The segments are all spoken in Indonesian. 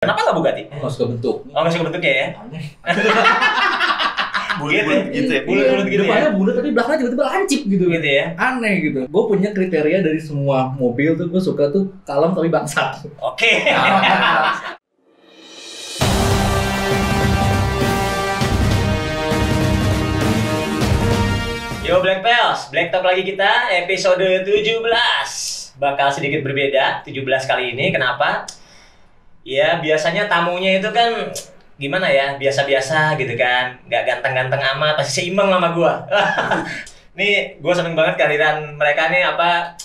Kenapa nggak Bugatti? Nggak suka bentuk. Oh, nggak suka bentuknya ya? Aneh. Bulat gitu ya? Bulat gitu ya? Depannya bulat tapi belakangnya tiba-tiba lancip gitu. Gitu ya? Aneh gitu. Gue punya kriteria dari semua mobil tuh, gue suka tuh kalem tapi bangsat. Oke. Yo Black Pals, Black Talk lagi kita, episode 17. Bakal sedikit berbeda, 17 kali ini. Kenapa? Ya biasanya tamunya itu kan gimana ya, biasa-biasa gitu kan. Gak ganteng-ganteng amat, pasti seimbang sama gua. Nih, gua seneng banget kehadiran mereka nih, apa,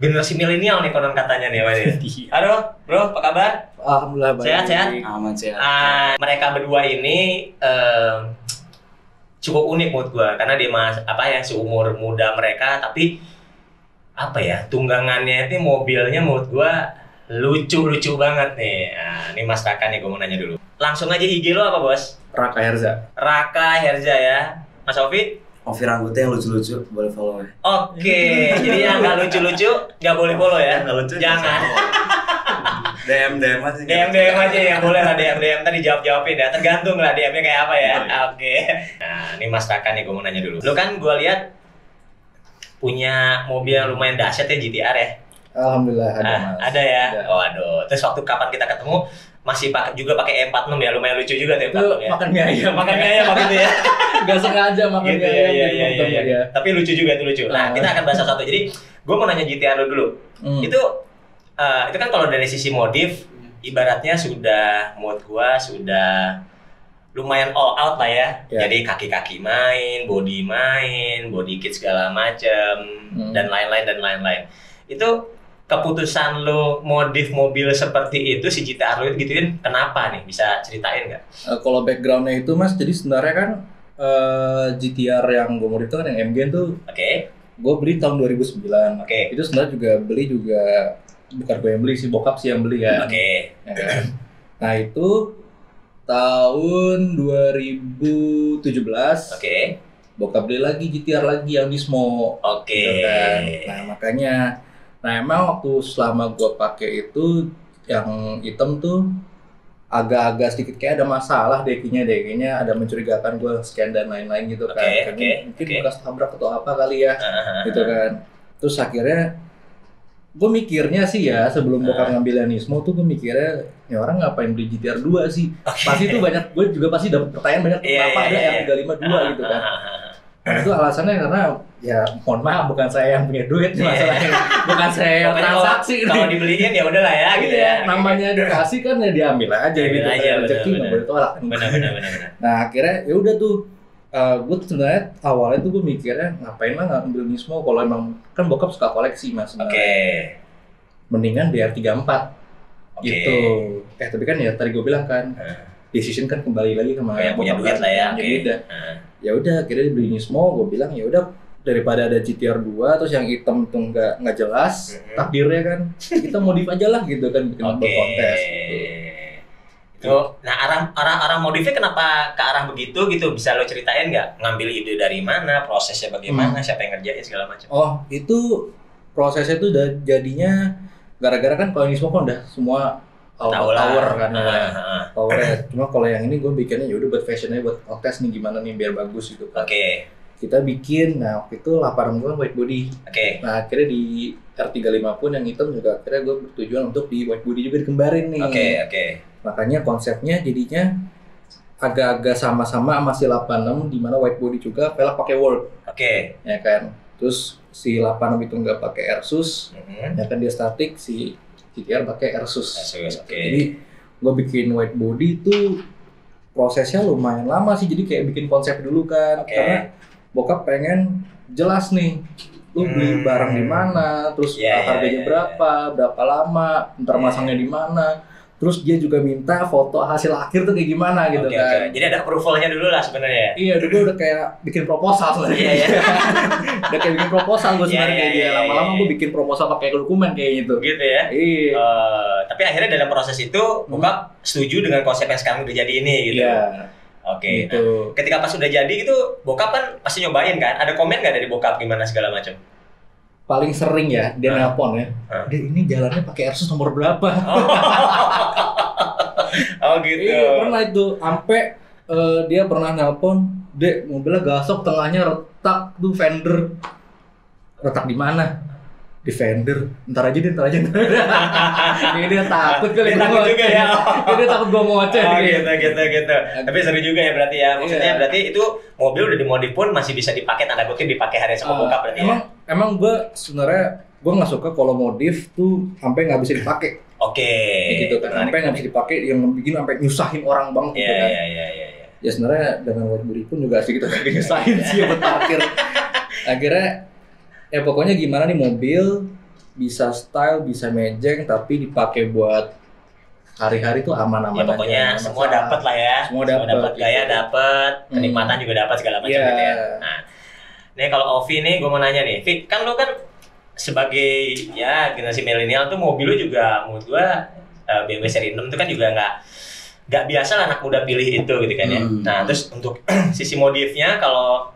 generasi milenial nih konon katanya nih. Halo bro, apa kabar? Alhamdulillah baik. Sehat-sehat? Aman sehat. Mereka berdua ini cukup unik menurut gua karena dia seumur muda mereka, tapi apa ya, tunggangannya itu mobilnya menurut gua lucu banget nih. Nah, ini Mas Raka nih, gua mau nanya dulu. Langsung aja IG lo apa, Bos? Raka Herza. Raka Herza ya. Mas Ovi? Ovi Rangkuti yang lucu-lucu boleh follow ya. Oke. Jadi yang nggak lucu-lucu nggak boleh follow ya. Nggak lucu Jangan. DM aja. DM aja ya, boleh lah DM tadi jawabin ya, tergantung lah DM-nya kayak apa ya. Oke. Nah, ini Mas Raka nih, gue mau nanya dulu. Lo kan gue lihat punya mobil yang lumayan dahsyat ya, GTR ya. Alhamdulillah ada Mas. Ada ya. Ada. Oh aduh. Terus waktu kapan kita ketemu masih pakai E46 ya, lumayan lucu juga tuh Itu E46 ya. makan mie ayam. Makan mie ayam waktu itu ya. Gak sengaja makan Gitu mie ya, ayam. iya. Tapi lucu juga tuh, lucu. Nah, kita akan bahas satu. Jadi gue mau nanya GTR lo dulu. Itu kan kalau dari sisi modif, ibaratnya sudah, menurut gua sudah lumayan all out lah ya. Jadi kaki-kaki main, body kit segala macam, dan lain-lain. Itu keputusan lo modif mobil seperti itu, si GTR lo gituin, kenapa nih? Bisa ceritain nggak? Kalau backgroundnya itu Mas, jadi sebenarnya kan GTR yang gue modif itu kan yang MG tuh. Oke. Gue beli tahun 2009. Oke. Itu sebenarnya beli bukan gue yang beli sih, bokap sih yang beli kan. Oke. Ya kan? Nah itu tahun 2017. Oke. Bokap beli lagi GTR lagi yang Nismo. Oke. Gitu kan. Nah makanya, emang waktu selama gue pakai itu yang hitam tuh agak-agak sedikit kayak ada masalah dekinya ada mencurigakan gue scan dan lain-lain gitu kan. Mungkin bekas tabrak atau apa kali ya, gitu kan. Terus akhirnya gue mikirnya sih ya, sebelum bokap ngambil Nismo tuh gue mikirnya, ya orang ngapain beli GTR 2 sih? Pasti tuh banyak, gue juga pasti dapat pertanyaan banyak, kenapa ada R352 gitu kan. Nah, itu alasannya karena ya mohon maaf, bukan saya yang punya duit masalahnya, bukan saya yang transaksi. Kalau dibeliin ya udahlah ya gitu ya. Namanya dikasih kan ya diambil aja gitu. Rezeki nggak boleh tolak. Benar. Nah akhirnya ya udah tuh, gue sebenarnya awalnya tuh gue mikirnya ngapain lah ngambil Nismo kalau emang kan bokap suka koleksi Mas. Oke. Mendingan DR34 gitu. Tapi kan ya tadi gue bilang kan, decision kan kembali lagi sama yang punya duit lah ya. Ya udah akhirnya beli Nismo, gue bilang ya udah daripada ada GTR 2 terus yang hitam tuh nggak jelas takdirnya kan, kita modif aja lah gitu kan, bikin kontes gitu. Nah arah modifnya kenapa ke arah begitu gitu, bisa lo ceritain nggak? Ngambil ide dari mana, prosesnya bagaimana, siapa yang ngerjain segala macam? Oh itu prosesnya tuh jadinya gara-gara kan kalau Nismo kan udah semua tower kan, towernya. Cuma kalau yang ini gue bikinnya ya udah buat fashionnya, buat kontes nih gimana nih biar bagus gitu kan. Kita bikin, nah waktu itu 86 gue white body. Nah akhirnya di R35 pun yang hitam juga akhirnya gue bertujuan untuk di white body juga dikembarin nih. Makanya konsepnya jadinya agak-agak sama-sama masih 86, di mana white body juga velg pakai work. Ya kan. Terus si 86 itu nggak pakai Airsus, ya kan dia statik, si GTR pakai Airsus. Jadi gue bikin white body itu prosesnya lumayan lama sih, jadi kayak bikin konsep dulu kan. Karena bokap pengen jelas nih, lu beli barang di mana, terus harganya berapa lama, ntar masangnya di mana. Terus dia juga minta foto hasil akhir tuh kayak gimana gitu kan. Jadi ada approvalnya dulu lah sebenarnya. Iya, dulu udah kayak bikin proposal sebenarnya. Udah kayak bikin proposal gue sebenarnya dia. Lama-lama gue bikin proposal pakai dokumen kayak gitu. Gitu ya. Iya. Tapi akhirnya dalam proses itu bokap setuju dengan konsep yang sekarang udah jadi ini gitu. Iya. Gitu. Nah, ketika pas udah jadi gitu, bokap kan pasti nyobain kan. Ada komen nggak dari bokap gimana segala macam? Paling sering ya dia nelpon ya. Dia ini jalannya pakai Airsus nomor berapa? Oh gitu. Iya, pernah itu. Sampai dia pernah nelpon, "Dek, mobilnya gasok, tengahnya retak tuh fender." Retak di mana? Di fender. Ntar aja. Ini dia takut kali. Dia takut juga ya. Dia takut gua ngoceh. Oh gitu. Tapi seru juga ya berarti ya. Maksudnya Iya. berarti itu mobil udah dimodif pun masih bisa dipakai, tanda kutip dipakai hari sama bokap berarti ya. Emang gua sebenarnya nggak suka kalau modif tuh sampai nggak bisa dipakai. Oke. Gitu kan. Sampai nggak bisa dipakai yang bikin sampai nyusahin orang banget gitu kan. Iya. Ya sebenarnya dengan white body pun juga sedikit agak nyusahin sih buat parkir. Akhirnya ya pokoknya gimana nih mobil bisa style, bisa mejeng, tapi dipakai buat hari-hari tuh aman-aman Ya pokoknya aja. semua dapat lah ya. Semua dapat, gaya gitu. dapat, kenikmatan juga dapat segala macam Iya. gitu ya. Nah, nih kalau Ovi nih gue mau nanya nih, Vi, kan lo kan sebagai ya generasi milenial tuh mobil lu juga menurut gue BMW seri 6 itu kan juga nggak biasa lah anak muda pilih itu gitu kan ya. Nah terus untuk sisi modifnya kalau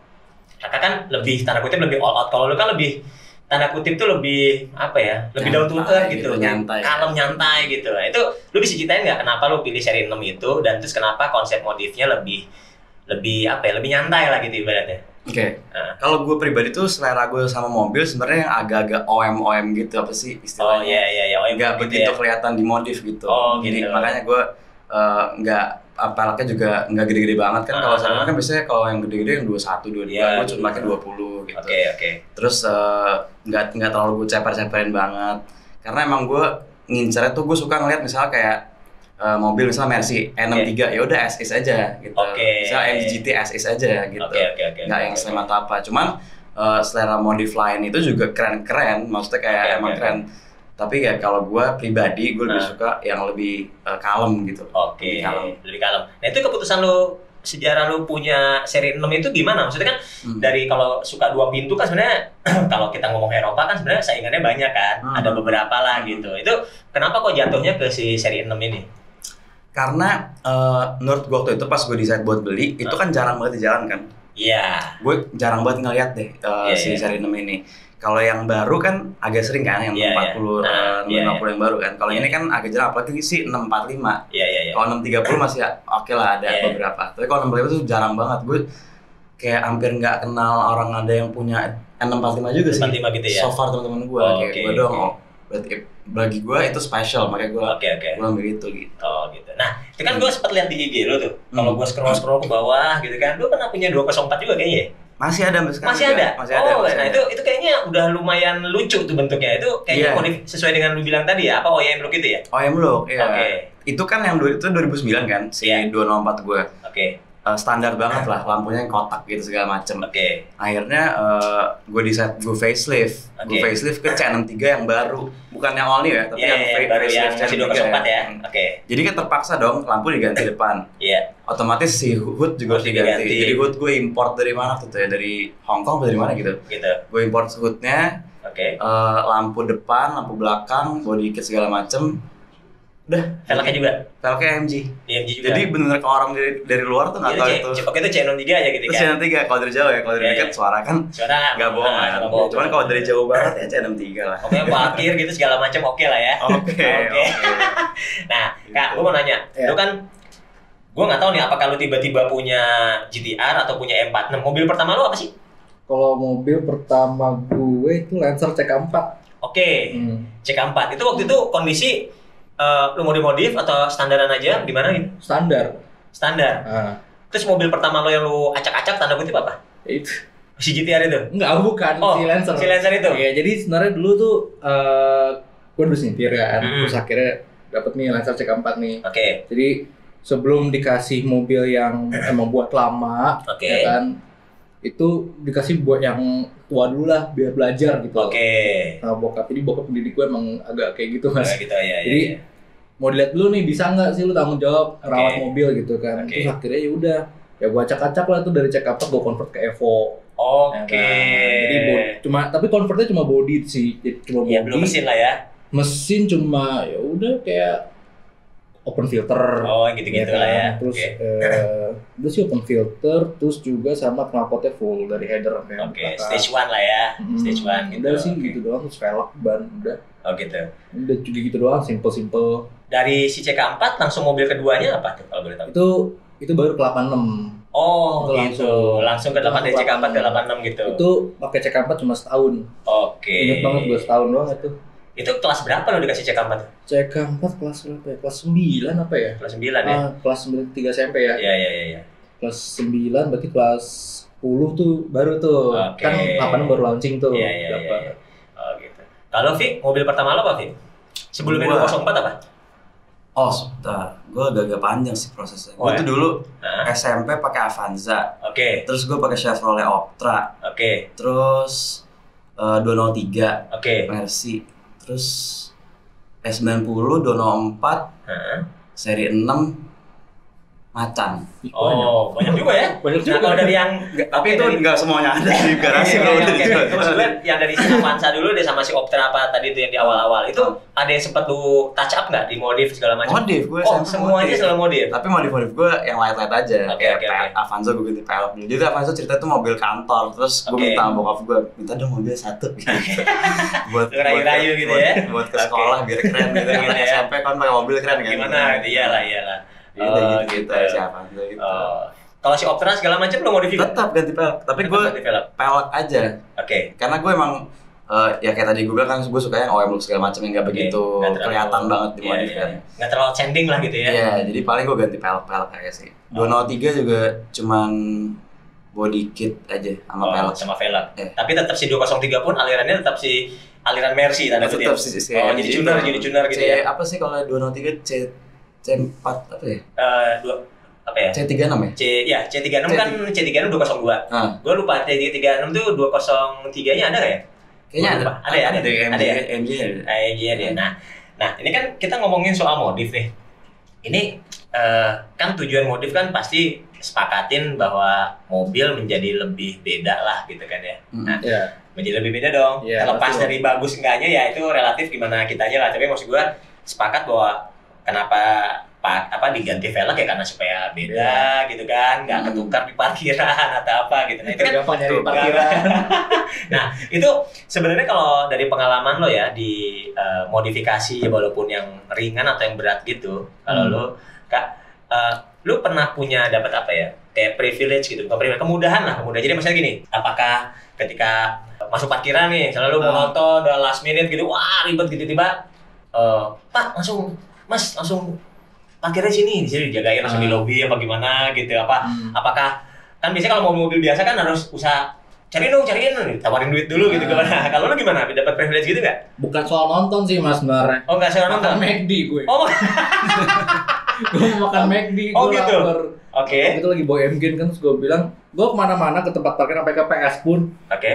kakak kan lebih tanda kutip lebih all out, kalau lu kan lebih tanda kutip tuh lebih apa ya, lebih down to earth gitu, nyantai, kalem nyantai gitu. Nah, itu lu bisa ceritain nggak kenapa lu pilih seri 6 itu dan terus kenapa konsep modifnya lebih apa ya, lebih nyantai lah gitu ibaratnya. Oke. Kalau gue pribadi tuh selera gue sama mobil sebenarnya yang agak-agak OM gitu, apa sih istilahnya? Oh iya OM nggak gitu begitu ya. kelihatan di modif gitu. Oh, Jadi gitu. makanya gue nggak peleknya juga nggak gede-gede banget kan. Kalau sama kan biasanya kalau yang gede-gede yang 21, 22, gue cuma pakai 20 gitu. Oke. Terus nggak terlalu gue ceper-ceperin banget. Karena emang gue ngincernya tuh gue suka ngeliat misalnya kayak mobil misalnya Mercy E63 ya udah SX aja gitu. Misalnya MG GT SX aja gitu. Oke. Nggak yang slim atau apa. Cuman selera modif lain itu juga keren-keren. Maksudnya kayak emang keren. Tapi ya kalau gue pribadi gue lebih suka yang lebih kalem gitu. Lebih kalem. Nah itu keputusan lo, sejarah lo punya seri 6 itu gimana? Maksudnya kan dari kalau suka 2 pintu kan sebenarnya kalau kita ngomong Eropa kan sebenarnya saingannya banyak kan. Ada beberapa lah gitu. Itu kenapa kok jatuhnya ke si seri 6 ini? Karena menurut gue waktu itu pas gue decide buat beli itu kan jarang banget di jalan kan. Iya. Gue jarang banget ngeliat deh si seri 6 ini. Kalau yang baru kan agak sering kan yang 40, 50 yang baru kan. Kalau ini kan agak jarang, apalagi sih 645. Iya. Kalau 630 masih oke lah ada beberapa. Tapi kalau 645 itu jarang banget. Gue kayak hampir nggak kenal orang ada yang punya 645 juga sih. 645 gitu ya. So far teman-teman gue kayak gue dong. Berarti bagi gue itu special, makanya gue ambil itu gitu. Oh gitu. Nah itu kan gue sempat lihat di IG lo tuh. Kalau gue scroll ke bawah gitu kan, lo pernah punya 204 juga kayaknya. Masih ada sekarang. Masih ada. Nah itu kayaknya udah lumayan lucu tuh bentuknya. Itu kayaknya modif sesuai dengan lu bilang tadi ya, apa OEM look itu ya? OEM look, iya. Oke. Itu kan yang itu 2009 kan, si 204 gue. Oke. Standar banget lah, lampunya yang kotak gitu segala macem. Oke. Akhirnya gue decide gue facelift. Gue facelift ke C63 yang baru, bukan yang all new ya, tapi yang facelift masih 204 ya. Oke. Jadi kan terpaksa dong lampu diganti depan. Iya. Otomatis si hood juga harus diganti. Jadi hood gue import dari mana tuh ya, dari Hong Kong atau dari mana gitu. Gue import hoodnya. Oke. Lampu depan, lampu belakang, body kit segala macem. Udah. Velgnya juga? Velgnya AMG. AMG juga. Jadi bener ke orang dari luar tuh nggak tahu itu. Oke itu C63 aja gitu kan? Itu C63 kalau dari jauh ya, kalau dari dekat suara kan nggak bohong kan. Cuman kalau dari jauh banget ya C63 lah. Oke, parkir gitu segala macam oke lah ya. Oke. Nah, Kak, gue mau nanya, lu kan gue nggak tahu nih apakah lu tiba-tiba punya GTR atau punya M46. Mobil pertama lu apa sih? Kalau mobil pertama gue itu Lancer CK4. Oke. CK4 itu waktu itu kondisi lu mau dimodif atau standaran aja di mana gitu? Standar. Terus mobil pertama lo yang lu acak-acak tanda kutip apa? Itu si GTR itu? Enggak, bukan. Si Lancer. Si Lancer itu? Iya, jadi sebenarnya dulu tuh gue dulu nyetir kan. Terus akhirnya dapet nih Lancer CK4 nih. Oke. Jadi sebelum dikasih mobil yang emang buat lama, ya kan, itu dikasih buat yang tua dulu lah biar belajar gitu. Nah, bokap pendidik gue emang agak kayak gitu mas. Gitu, ya, jadi mau dilihat dulu nih bisa nggak sih lu tanggung jawab rawat mobil gitu kan. Terus akhirnya ya udah ya gue acak-acak lah tuh dari CK4 gue convert ke Evo. Ya kan? Jadi tapi convertnya cuma body sih, jadi cuma body. Belum mesin lah ya. Mesin cuma ya udah kayak open filter. Oh, gitu-gitu lah ya. Terus itu sih open filter, terus juga sama knalpotnya full dari header sampai stage 1 lah ya. Stage 1 gitu. Udah sih gitu doang, terus velg ban udah. Oh gitu. Udah gitu doang, simple. Dari si CK4 langsung mobil keduanya apa tuh kalau boleh tahu? Itu baru ke 86. Oh itu gitu. Langsung ke 8 dari CK4 ke 86 gitu. Itu pakai CK4 cuma setahun. Oke. Ingat banget gue setahun doang itu. Itu kelas berapa lo dikasih CK4? CK4 kelas berapa ya? Kelas 9 apa ya? Kelas 9 ya? Kelas 9, 3 SMP ya? Iya. Kelas 9 berarti kelas 10 tuh baru tuh. Kan 8 baru launching tuh. Iya. Oh gitu. Kalau Vi, mobil pertama lo apa Vi? Sebelumnya 204 apa? Oh, sebentar. Gue agak panjang sih prosesnya. Gue tuh dulu SMP pakai Avanza. Terus gue pakai Chevrolet Optra. Terus 203 Mercy. Terus S90 204 seri 6 Macan. Oh, banyak juga ya? Banyak juga. Nah, kalau dari yang tapi itu enggak semuanya ada di garasi kalau udah dijual. Maksudnya yang dari si Avanza dulu deh sama si Optra apa tadi itu yang di awal-awal itu ada yang sempat lu touch up nggak di modif segala macam? Modif gue semuanya selalu modif. Tapi modif gue yang light aja. Kayak Avanza gue ganti pelek dulu. Jadi Avanza cerita itu mobil kantor. Terus gue minta sama bokap gue, minta dong mobil satu gitu. Buat rayu-rayu gitu ya. Buat ke sekolah biar keren gitu. SMP kan pakai mobil keren kan. Gimana? Iyalah. Gitu siapa gitu. Kalau si Optra segala macam lo modif juga? Tetap ganti pelek, tapi gue pelek aja. Karena gue emang ya kayak tadi gue bilang kan gue suka yang OM look segala macam yang nggak begitu kelihatan banget di modif kan. Nggak terlalu trending lah gitu ya. Iya, jadi paling gue ganti pelek aja sih. 203 juga cuman body kit aja sama pelek. Sama velg. Tapi tetap si 203 pun alirannya tetap si aliran Mercy tanda kutip. Tetap sih. Jadi tuner gitu ya. Apa sih kalau 203 C4 apa ya? Apa ya? C36 ya? C36 kan C36 202. Gue lupa C36 tuh 203-nya ada nggak ya? Kayaknya ada ya? Ada ya? MG ya. Nah, ini kan kita ngomongin soal modif nih. Ini kan tujuan modif kan pasti sepakatin bahwa mobil menjadi lebih beda lah gitu kan ya. Nah, menjadi lebih beda dong. Terlepas dari bagus enggaknya ya itu relatif gimana kitanya lah. Tapi maksud gue sepakat bahwa kenapa diganti velg ya karena supaya beda gitu kan, nggak ketukar di parkiran atau apa gitu. Nah itu kan gampang nyari parkiran. Nah itu sebenarnya kalau dari pengalaman lo ya di modifikasi walaupun yang ringan atau yang berat gitu, kalau lo lo pernah punya dapat apa ya kayak privilege gitu, kemudahan. Jadi maksudnya gini, apakah ketika masuk parkiran nih, selalu mau nonton udah last minute gitu, wah ribet gitu tiba, Pak Mas langsung parkirnya di sini dijagain langsung di lobi apa gimana gitu apakah kan biasanya kalau mobil biasa kan harus usaha cariin tawarin duit dulu gitu gimana? Kalau lu gimana? Dapat privilege gitu nggak? Bukan soal nonton sih mas sebenarnya. Oh nggak soal nonton? Makan McD gue. Gue mau makan McD. Gitu. Itu lagi bawa MGN kan, terus gue bilang gue kemana-mana ke tempat parkir sampai ke PS pun.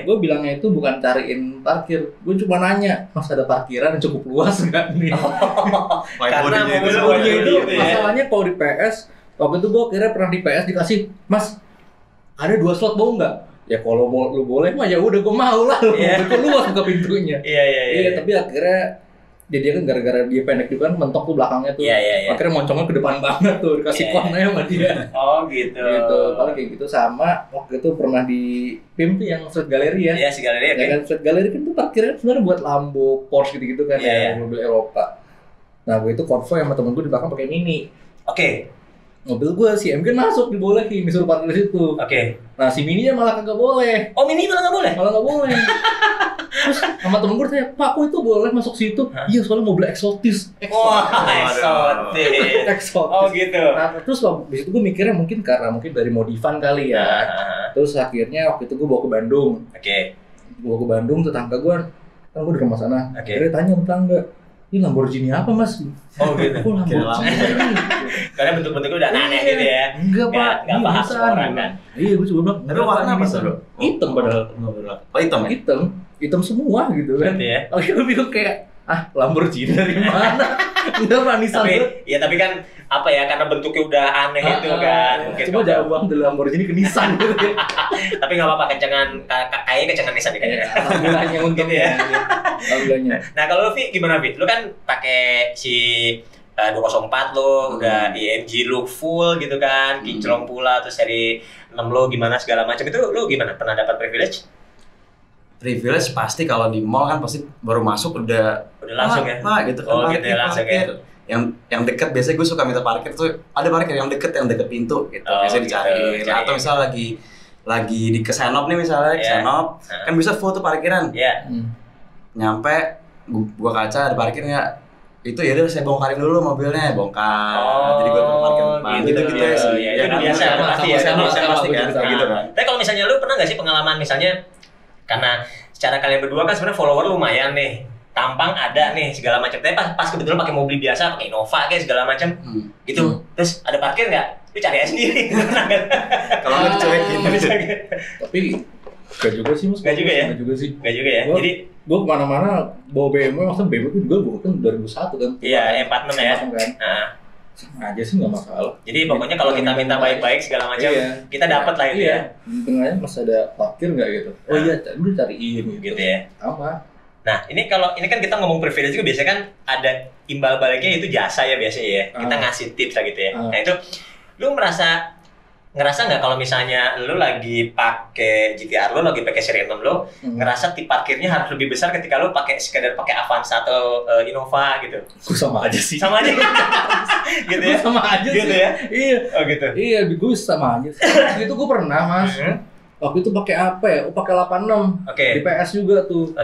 Gue bilangnya itu bukan cariin parkir, gue cuma nanya, mas ada parkiran yang cukup luas nggak nih? Karena mobilnya itu masalahnya kalau di PS waktu itu gue kira pernah di PS dikasih, mas ada 2 slot mau nggak? Ya kalau mau lu boleh mah ya udah gue mau lah, itu luas buka pintunya. Iya. Tapi akhirnya dia kan gara-gara dia pendek juga kan mentok tuh belakangnya tuh. Akhirnya moncongnya ke depan banget tuh, dikasih konnya sama dia. Oh gitu. Kalau kayak gitu sama waktu itu pernah di PIM tuh yang Street Gallery ya. Iya, si galeri ya. Kan Street Gallery kan tuh parkirnya sebenarnya buat Lambo, Porsche gitu-gitu kan ya, mobil Eropa. Nah, gue itu konvoy sama temen gue di belakang pakai Mini. Mobil gue si MG masuk dibolehin, disuruh parkir di situ. Nah, si Mininya malah kagak boleh. Oh, Mini malah nggak boleh? Malah nggak boleh. Terus sama temen gue tanya, Pak, kok itu boleh masuk situ? Iya, soalnya mobil eksotis. Wah, eksotis. Oh gitu. Nah, terus di situ gue mikirnya mungkin dari modifan kali ya. Terus akhirnya waktu itu gue bawa ke Bandung. Bawa ke Bandung, tetangga gue, kan gue di rumah sana. Akhirnya tanya tetangga, ini Lamborghini apa mas? Oh gitu. Kok Lamborghini? Karena bentuk-bentuknya udah aneh gitu ya. Enggak pak, nggak paham orang kan. Iya, gue coba bilang. Tapi warna apa sih? Hitam padahal. Oh hitam ya? Hitam semua gitu kan. Ya? Oke, gue bingung kayak, Lamborghini dari mana? Enggak manisan. Tapi kan apa ya, karena bentuknya udah aneh itu kan. Coba jauh banget dari Lamborghini ke Nissan gitu ya. Tapi nggak apa-apa, kayaknya kencengan Nissan kayaknya. Alhamdulillahnya untuk ya. Alhamdulillahnya. Nah kalau Vi gimana Vi? Lu kan pakai si 204 lo, udah IMG lo full gitu kan, kinclong pula, terus seri 6 lo gimana segala macam itu lo gimana? Pernah dapat privilege? Privilege pasti kalau di mall kan pasti baru masuk udah langsung ya? Pak, gitu kan. Oh gitu ya, langsung ya. Yang deket biasanya gue suka minta parkir tuh, ada parkir yang deket pintu gitu. Biasanya dicari. Atau misal lagi di Kesenop nih misalnya, Kesenop kan bisa full tuh parkiran. Nyampe gua kaca ada parkir nggak? Itu ya udah saya bongkarin dulu mobilnya, bongkar. Jadi gue parkir depan. Gitu ya. Itu biasa pasti ya. Pasti kan gitu kan. Tapi kalau misalnya lu pernah nggak sih pengalaman misalnya karena secara kalian berdua kan sebenarnya follower lumayan nih, tampang ada nih segala macam. Tapi pas kebetulan pakai mobil biasa, pakai Innova kayak segala macam, gitu. Terus ada parkir nggak? Lu cari aja sendiri. Kalau nggak dicuekin. Tapi gak juga sih mas. Gak juga ya. Jadi gue kemana-mana bawa BMW, maksudnya BMW itu juga gue kan 2001 kan. Iya, 46 ya. Kan. Sama aja sih nggak masalah. Jadi pokoknya kalau kita minta baik-baik segala macam, kita dapat lah itu ya. Tengahnya masih ada parkir nggak gitu? Oh iya, udah cariin gitu ya. Sama. Nah ini kan kita ngomong privilege juga biasanya kan ada imbal baliknya itu jasa ya biasanya ya. Kita ngasih tips lah gitu ya. Nah itu lu ngerasa nggak kalau misalnya lu lagi pakai GTR lu, lagi pakai seri 6 lu, ngerasa tip parkirnya harus lebih besar ketika lu sekedar pakai Avanza atau Innova gitu? Gue sama aja sih. Sama aja. Gitu ya? Sama aja gitu sih. Ya? Iya. Oh gitu? Iya, gue sama aja sih. Itu gue pernah mas. Waktu itu pakai apa ya? Pakai 86. Di PS juga tuh.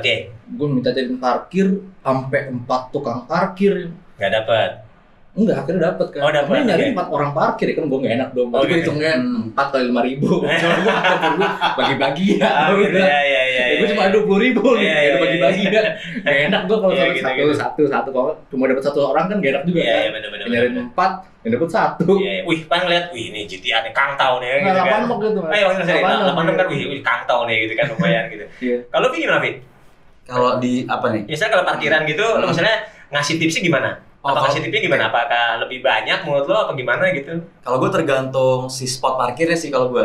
Gue minta jadi parkir sampai 4 tukang parkir. Nggak dapet. Enggak, akhirnya dapet kan. Tapi nyari 4 orang parkir ya kan, gue gak enak dong. Gue hitungnya 4 kali 5.000. Gue bagi-bagi ya. Gue cuma 20.000 nih, bagi-bagi ya. Gak enak gue kalau satu. Kalau cuma dapet 1 orang kan gak enak juga kan. Nyariin 4, yang dapet 1. Wih, pan ngeliat, wih ini GTR nih, Kang Tau nih gitu kan. 86 gitu. Ayo, 86 kan, wih Kang Tau nih gitu kan, lumayan gitu. Kalau Vi gimana Vi? Kalau di apa nih? Misalnya kalau parkiran gitu, lo misalnya ngasih tipsnya gimana? Atau ngasih tipnya gimana? Apakah lebih banyak menurut lo apa gimana gitu? Kalau gue tergantung si spot parkirnya sih kalau gue.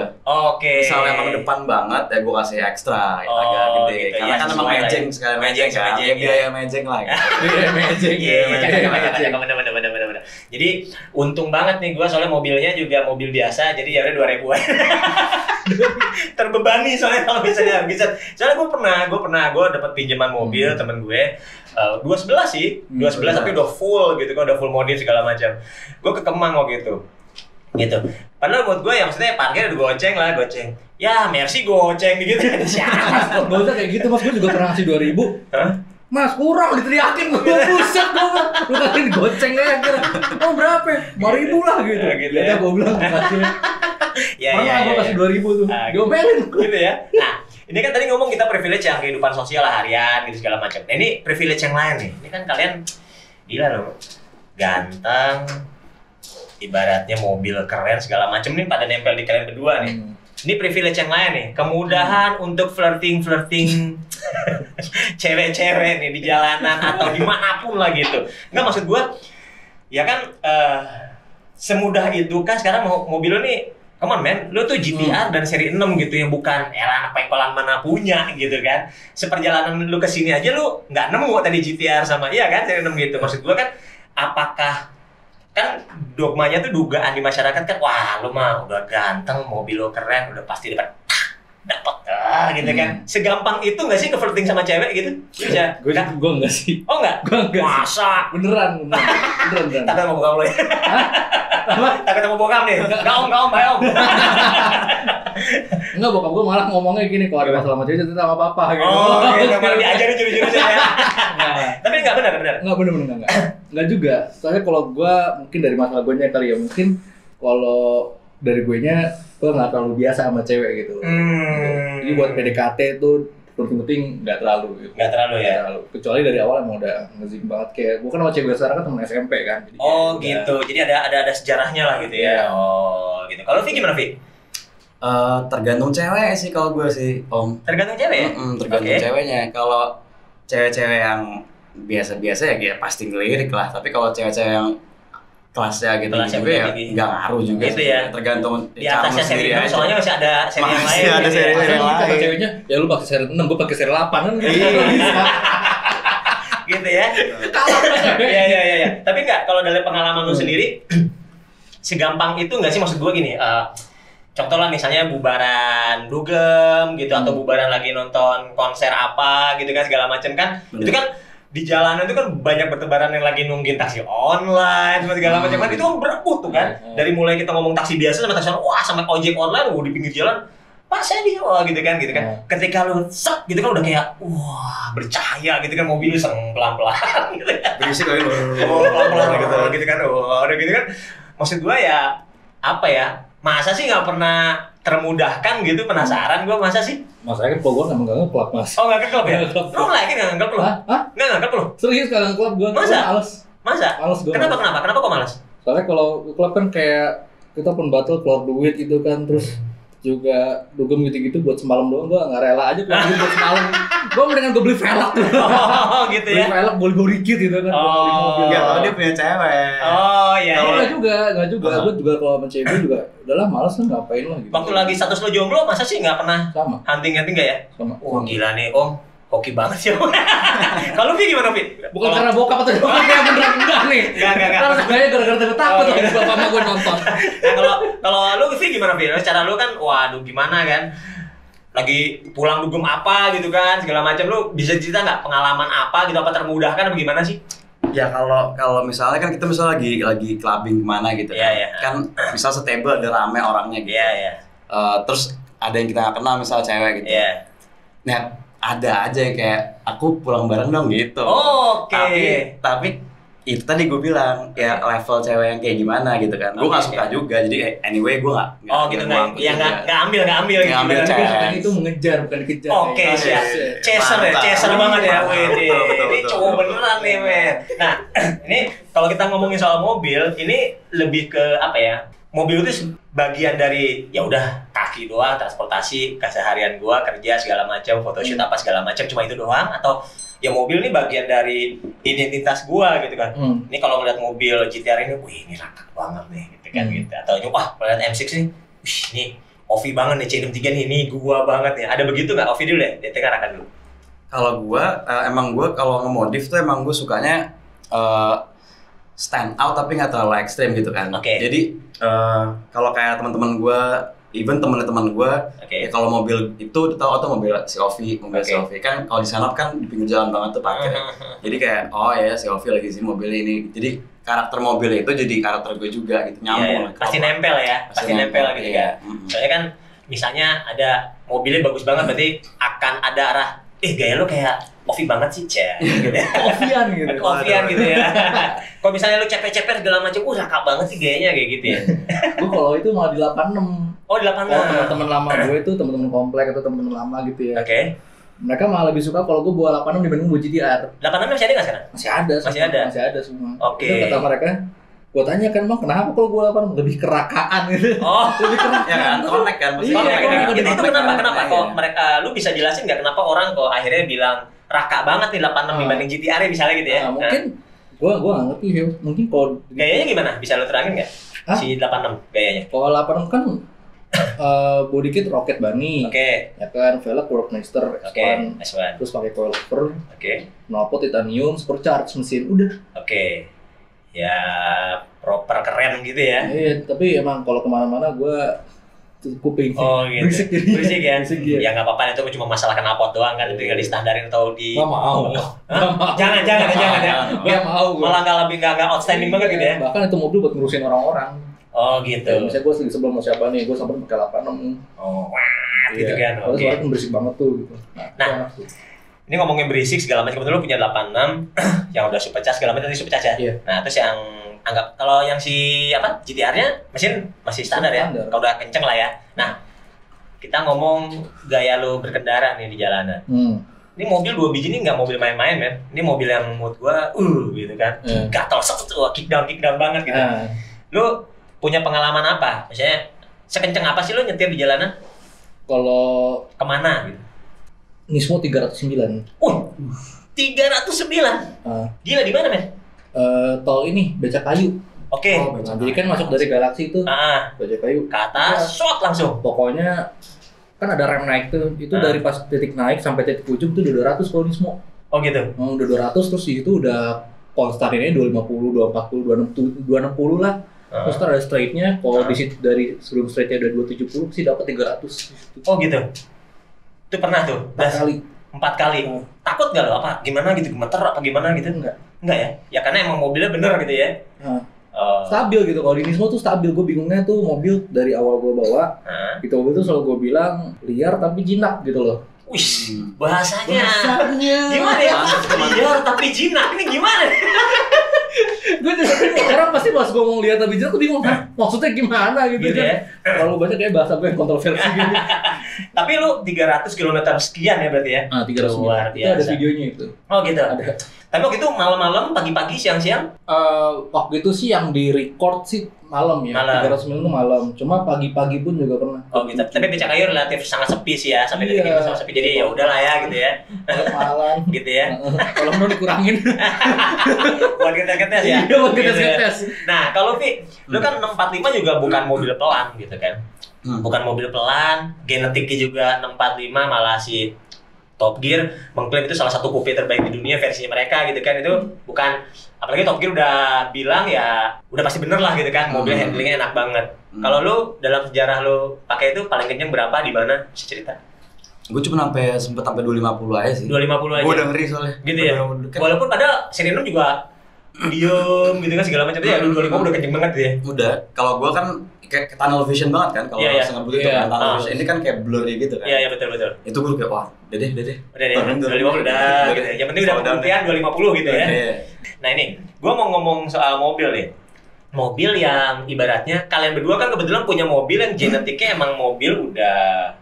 Misalnya emang depan banget ya gue kasih ekstra agak gede. Gitu. Karena kan emang mejeng sekali mejeng kan. Biaya mejeng lah. Biaya mejeng. Iya, bener. Jadi untung banget nih gue soalnya mobilnya juga mobil biasa, jadi ya udah 2.000-an. Terbebani soalnya kalau misalnya bisa. Soalnya gue dapat pinjaman mobil temen gue. 211 sih, 211 tapi udah full gitu kan, udah full modif segala macam. Gue ke Kemang waktu itu, gitu. Padahal buat gue yang maksudnya parkir udah goceng. Ya, Mercy goceng gitu. Siapa? Gak usah kayak gitu mas, gue juga pernah ngasih 2.000. Mas kurang diteriakin gue, buset gue. Lu kasih goceng aja kira. Oh berapa? 5.000 lah gitu. Ya gue bilang kasih. Pernah gue kasih 2.000 tuh. Diomelin gitu ya. Nah. Ini kan tadi ngomong kita privilege yang kehidupan sosial lah, harian gitu segala macam. Nah ini privilege yang lain nih. Ini kan kalian gila loh, ganteng, ibaratnya mobil keren segala macam nih pada nempel di kalian berdua nih. Ini privilege yang lain nih, kemudahan untuk flirting cewek-cewek nih di jalanan atau dimanapun lah gitu. Nggak, maksud gua, ya kan semudah itu kan sekarang mobil lo nih. Come on man, lu tuh GTR dan seri 6 gitu yang bukan anak pengkolan mana punya gitu kan. Seperjalanan lu kesini aja lu nggak nemu tadi GTR sama iya kan seri 6 gitu. Maksud gua kan apakah kan dogmanya tuh dugaan di masyarakat kan, wah lu mah udah ganteng, mobil lu keren, udah pasti dapat gitu kan. Segampang itu nggak sih ke-flirting sama cewek gitu? Bisa? Gue enggak sih. Oh enggak? Gue enggak. Masa? Beneran. Takut sama bokap lo ya? Takut sama bokap nih? Enggak om, baik om. Enggak, bokap gue malah ngomongnya gini, kalau ada masalah sama cewek cerita sama papa gitu. Oh gitu, malah diajarin jujur-jujur ya? Tapi enggak benar? Enggak bener enggak. Enggak juga, soalnya kalau gue mungkin dari masalah gue nya kali ya, mungkin kalau dari gue nya gue nggak terlalu biasa sama cewek gitu. Jadi buat PDKT tuh penting nggak terlalu gitu. Nggak terlalu ya. Kecuali dari awal emang udah ngezik banget, kayak gue kan sama cewek sekarang kan temen SMP kan. Jadi gitu. Jadi ada sejarahnya lah gitu ya. Oh gitu. Kalau Vi gimana Vi? Tergantung cewek sih kalau gue sih om. Tergantung cewek ya? Tergantung ceweknya. Kalau cewek-cewek yang biasa-biasa ya pasti ngelirik lah. Tapi kalau cewek-cewek yang kelasnya gitu juga ya nggak ngaruh juga gitu sih. Ya. Tergantung di atasnya seri 6 soalnya masih ada seri yang lain. Masih ada seri yang lain. Kata ceweknya, ya lu pakai seri 6, gue pakai seri 8 kan gitu. gitu ya. Iya. Tapi enggak, kalau dari pengalaman lu sendiri, segampang itu enggak sih, maksud gue gini, contoh lah misalnya bubaran dugem gitu, atau bubaran lagi nonton konser apa gitu kan, segala macam kan. Itu kan di jalanan itu kan banyak bertebaran yang lagi nungguin taksi online segala macam kan, itu kan berebut tuh kan. Dari mulai kita ngomong taksi biasa sama taksi online, wah sampai ojek online di pinggir jalan, Pak saya di gitu kan. Ketika lu set gitu kan udah kayak wah bercahaya gitu kan, mobil pelan-pelan gitu kan. Berisik kali lu. Pelan-pelan gitu kan. Udah gitu kan. Maksud gua ya apa ya? Masa sih nggak pernah termudahkan gitu, penasaran gua masa sih? Masalahnya kan kalau gue emang gak nge-club, Mas. Oh gak nge-club ya? Lu lagi gak nge-club lu? Hah? Gak nge-club lu? Serius gak nge-club gue? Masa? Males gue. Kenapa kok males? Soalnya kalau club kan kayak kita pun battle keluar duit gitu kan, terus juga dugem gitu-gitu buat semalam doang, gue gak rela aja keluar duit buat semalam. Gue mendingan gue beli velg tuh. Oh gitu ya? Beli velg, beli dikit gitu kan. Oh, kalau dia punya cewek. Oh iya. Enggak juga. Gue juga kalau sama cewek juga udahlah males lah, ngapain lah gitu. Waktu lagi status lo jomblo, masa sih gak pernah sama hunting gak ya? Sama. Wah gila nih Om, hoki banget sih Om. Kalau Vi gimana Vi? Bukan karena bokap atau bokap yang beneran enggak nih. Enggak. Karena sebenarnya gara-gara takut lagi bapak sama gue nonton. Nah kalau lu Vi gimana Vi? Secara lu kan waduh gimana kan? Lagi pulang dugem apa gitu kan, segala macam, lu bisa cerita nggak pengalaman apa gitu, apa termudahkan apa gimana sih? Ya kalau misalnya kan kita misalnya lagi clubbing kemana gitu kan misal setable ada rame orangnya gitu. Terus ada yang kita nggak kenal misal cewek gitu. Nah ada aja yang kayak aku pulang bareng dong gitu. Oke. Tapi itu tadi gue bilang ya level cewek yang kayak gimana gitu kan. Gue nggak suka juga, jadi anyway gue nggak. Oh gitu nggak ambil gitu. Ambil chance. Itu mengejar bukan dikejar. Oke siap. Chaser banget ya. Ini cowok beneran nih men. Nah ini kalau kita ngomongin soal mobil, ini lebih ke apa ya? Mobil itu bagian dari ya udah kaki doang, transportasi keseharian gua, kerja segala macam, photoshoot apa segala macam, cuma itu doang, atau ya mobil ini bagian dari identitas gua gitu kan. Ini kalau ngeliat mobil GTR ini, wih ini rakat banget nih gitu kan gitu. Atau wah ngeliat M6 nih, wih ini Ovi banget nih, C63 nih, ini gua banget nih. Ada begitu nggak? Ovi dulu deh, DT Rakan dulu. Kalau gua emang gua kalau ngemodif tuh emang gua sukanya stand out tapi nggak terlalu ekstrim gitu kan. Jadi kalau kayak teman-teman gue, even teman-teman gue, ya kalau mobil itu tahu atau mobil COV kan kalau di sana kan di pinggir jalan banget tuh parkir. Jadi kayak oh ya COV lagi sini mobil ini. Jadi karakter mobil itu jadi karakter gue juga gitu, nyambung. Pasti nempel ya, pasti nempel gitu kan. Soalnya kan misalnya ada mobilnya bagus banget, berarti akan ada arah gaya lo kayak Ovi banget sih, gitu ya. Ovian gitu ya. Kalau misalnya lu ceper-ceper segala macam, rakap banget sih gayanya kayak gitu ya. Gue kalau itu malah di 86. Oh, di 86. Kalau teman-teman lama gue itu teman-teman komplek atau teman-teman lama gitu ya. Mereka malah lebih suka kalau gue bawa 86 dibanding bawa GTR. 86 masih ada nggak sekarang? Masih ada semua. Oke. Itu kata mereka, gue tanya kan bang, kenapa kalau gue 86 lebih kerakaan gitu? Oh, lebih kerakaan. Ya kan, connect kan. Itu kenapa? Kok mereka, lu bisa jelasin nggak kenapa orang kok akhirnya bilang raka banget nih 86 dibanding GTR misalnya gitu ya? Mungkin gua nggak ngerti ya. Mungkin kalau gayanya gimana? Bisa lu terangin nggak? Si 86 gayanya? Kalau 86 kan body kit Rocket Bunny, ya kan, velg Workmaster S1, terus pakai coilover, knalpot titanium, supercharged mesin, udah. Ya proper keren gitu ya? Iya, tapi emang kalau kemana-mana gua kuping gitu. Berisik ya? Ya nggak apa-apa, itu cuma masalah knalpot doang kan, tinggal di standarin atau di nggak mau. Jangan ya nggak mau, malah nggak outstanding banget gitu ya. Bahkan itu mobil buat ngurusin orang-orang. Gitu. Misalnya gue lagi sebelum sama siapa nih, gue sampai pakai 86. Gitu kan. Soalnya kan berisik banget tuh gitu. Nah ini ngomongin berisik segala macam, betul lu punya 86 yang udah supercharged segala macam, tadi supercharged ya. Nah terus yang anggap kalau yang si GTR-nya mesin masih standar ya, kalau udah kenceng lah ya. Nah kita ngomong gaya lo berkendara nih di jalanan. Ini mobil 2 biji ini nggak mobil main-main men. Ini mobil yang mood gua gitu kan, gatel kick down banget gitu. Lu punya pengalaman apa? Misalnya sekenceng apa sih lo nyetir di jalanan? Kalau kemana gitu? Nismo 309. 309. Gila di mana men? Tol ini Becakayu. Jadi kan masuk dari Galaxy itu. Becakayu. Ke atas, shot langsung. Pokoknya kan ada rem naik tuh. Itu dari pas titik naik sampai titik ujung tuh 200 kalau Nismo. Oh gitu. Udah 200 terus itu udah Polestarinnya 250, 240, 260 lah. Terus ada straightnya, kalau di situ dari sebelum straightnya udah 270 sih dapat 300. Oh gitu. Itu pernah tuh? 4 kali. Takut gak lo? Apa gimana gitu? Gemeter apa gimana gitu? Enggak ya? Ya karena emang mobilnya bener gitu ya? Stabil gitu, kalau di Nismo tuh stabil. Gue bingungnya tuh mobil dari awal gue bawa gitu, mobil tuh selalu gue bilang liar tapi jinak gitu loh. Wih, bahasanya gimana ya? Liar tapi jinak, ini gimana? Gue sekarang pasti pas gue mau lihat tapi jinak, gue bingung maksudnya gimana gitu ya? Kalau banyak kayak bahasa gue yang kontroversi gitu. Tapi lu 300 km sekian ya berarti ya? 300 luar biasa. Itu ada videonya itu. Oh gitu? Ada. Tapi waktu itu malam-malam, pagi-pagi, siang-siang? Waktu itu sih yang di record sih malam ya. 300 mil itu malam. Cuma pagi-pagi pun juga pernah. Oh gitu. Tapi Becakayu relatif sangat sepi sih ya, sampai detik ini sangat sepi. Jadi ya udahlah ya gitu ya. Malam. Gitu ya. Kalau mau dikurangin. Buat ngetes ya. Iya, buat ngetes. Nah, kalau Vi, lu kan 645 juga bukan mobil pelan gitu kan. Bukan mobil pelan, genetiknya juga 645 malah si Top Gear mengklaim itu salah satu coupe terbaik di dunia versinya mereka gitu kan. Itu bukan, apalagi Top Gear udah bilang ya udah pasti bener lah gitu kan, mobil handlingnya enak banget. Kalau lu dalam sejarah lu pakai itu paling kenceng berapa, di mana, bisa cerita? Gue cuma sempet sampai 250 aja sih. 250 aja. Gue udah ngeri soalnya. Gitu ya. Walaupun padahal Seri 6 juga diem gitu kan segala macam, ya 250 udah kenceng banget ya. Udah. Kalau gue kan kayak tunnel vision banget kan, kalau langsung ngebut itu kan tunnel vision. Ini kan kayak blurry gitu kan. Iya betul. Itu gue kayak wah, udah deh. Udah 250 udah gitu. Yang penting udah pembuktian 250 gitu ya. Nah ini, gue mau ngomong soal mobil nih. Mobil yang ibaratnya kalian berdua kan kebetulan punya mobil yang genetiknya emang mobil udah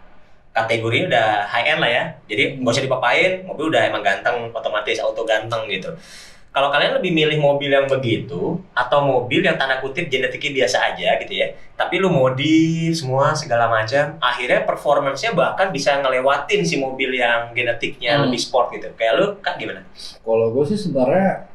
kategorinya udah high end lah ya. Jadi nggak usah dipapain, mobil udah emang ganteng, otomatis auto ganteng gitu. Kalau kalian lebih milih mobil yang begitu atau mobil yang tanda kutip genetiknya biasa aja gitu ya, tapi lu modif semua segala macam, akhirnya performance-nya bahkan bisa ngelewatin si mobil yang genetiknya lebih sport gitu. Kayak lu Kak gimana? Kalau gue sih sebenarnya,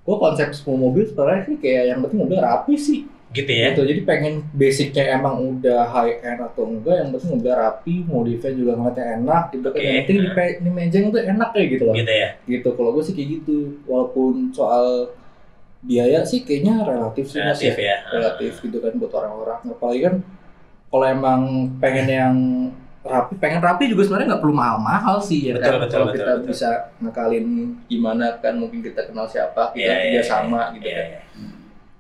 gue konsep semua mobil sebenarnya sih kayak yang penting mobil rapi sih. Gitu ya? Gitu, jadi pengen basicnya emang udah high end atau enggak, yang penting mobil rapi, modifnya juga ngeliatnya enak gitu kan. Yang penting di mejeng tuh enak kayak gitu loh. Gitu ya? Gitu, kalau gue sih kayak gitu. Walaupun soal biaya sih kayaknya relatif sih mas ya. Relatif gitu kan buat orang-orang. Apalagi kan kalau emang pengen yang pengen rapi juga sebenarnya nggak perlu mahal-mahal sih ya kan. Kalau kita bisa ngakalin gimana kan, mungkin kita kenal siapa, kita kerja sama gitu kan.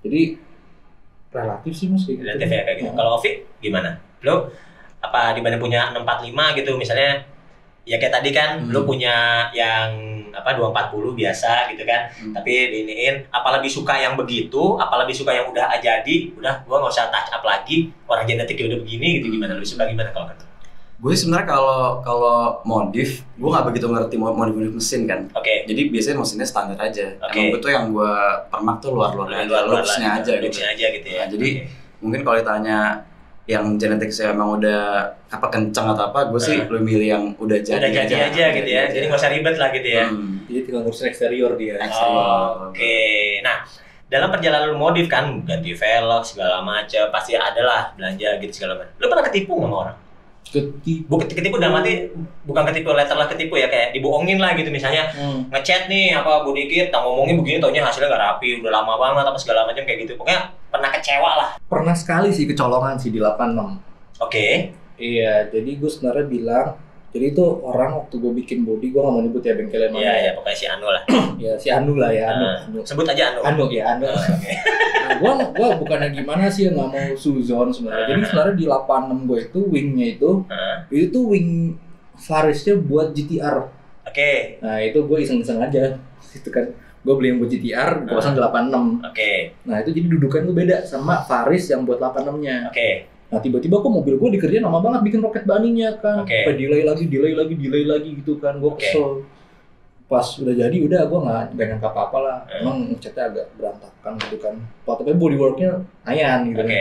Jadi relatif sih mas kayak relatif gitu. Ya kayak gitu. Kalau Ovi gimana? Lo apa dibanding punya 645 gitu misalnya, ya kayak tadi kan lo punya yang apa 240 biasa gitu kan, tapi diiniin apa lebih suka yang begitu, apa lebih suka yang udah jadi, udah gua nggak usah touch up lagi, orang genetiknya udah begini gitu, gimana? Lebih suka gimana kalau gitu? Gue sebenarnya kalau modif, gue nggak begitu ngerti modif mesin kan. Jadi biasanya mesinnya standar aja. Emang gue tuh yang gue permak tuh luar-luar aja, looks-nya aja gitu. Ya. Nah, jadi mungkin kalau ditanya yang genetik saya emang udah apa kencang atau apa, gue sih lebih milih yang udah jadi aja gitu ya. Jadi nggak usah ribet lah gitu ya. Jadi tinggal ngurusin eksterior dia. Nah, dalam perjalanan lu modif kan, ganti velg segala macam, pasti ada lah belanja gitu segala macam. Lu pernah ketipu nggak sama orang? Ketipu dalam arti bukan ketipu letterlah ketipu ya, kayak dibohongin lah gitu misalnya ngechat nih apa gue dikit ngomongin begini taunya hasilnya nggak rapi, udah lama banget apa segala macam kayak gitu, pokoknya pernah kecewa lah. Pernah sekali sih kecolongan sih di 86. Iya, jadi gue sebenarnya bilang, jadi itu orang waktu gue bikin body, gue nggak mau nyebut ya bengkelnya mana. Iya pokoknya si Anu lah. Ya si Anu lah ya, Anu. Sebut aja Anu. Anu. Nah, gue bukannya gimana sih, nggak mau suzon sebenarnya. Jadi sebenarnya di 86 gue itu wingnya itu tuh wing Farisnya buat GTR. Nah itu gue iseng-iseng aja, gitu kan. Gue beli yang buat GTR, gue pasang di 86. Nah itu jadi dudukan tuh beda sama Faris yang buat 86-nya. Nah tiba-tiba kok mobil gue dikerjain lama banget bikin roket baninya kan, sampai delay lagi gitu kan, gue kesel. Pas udah jadi udah gue nggak nyangka apa-apa lah, emang ngecatnya agak berantakan gitu kan. Tapi bodyworknya lumayan gitu kan,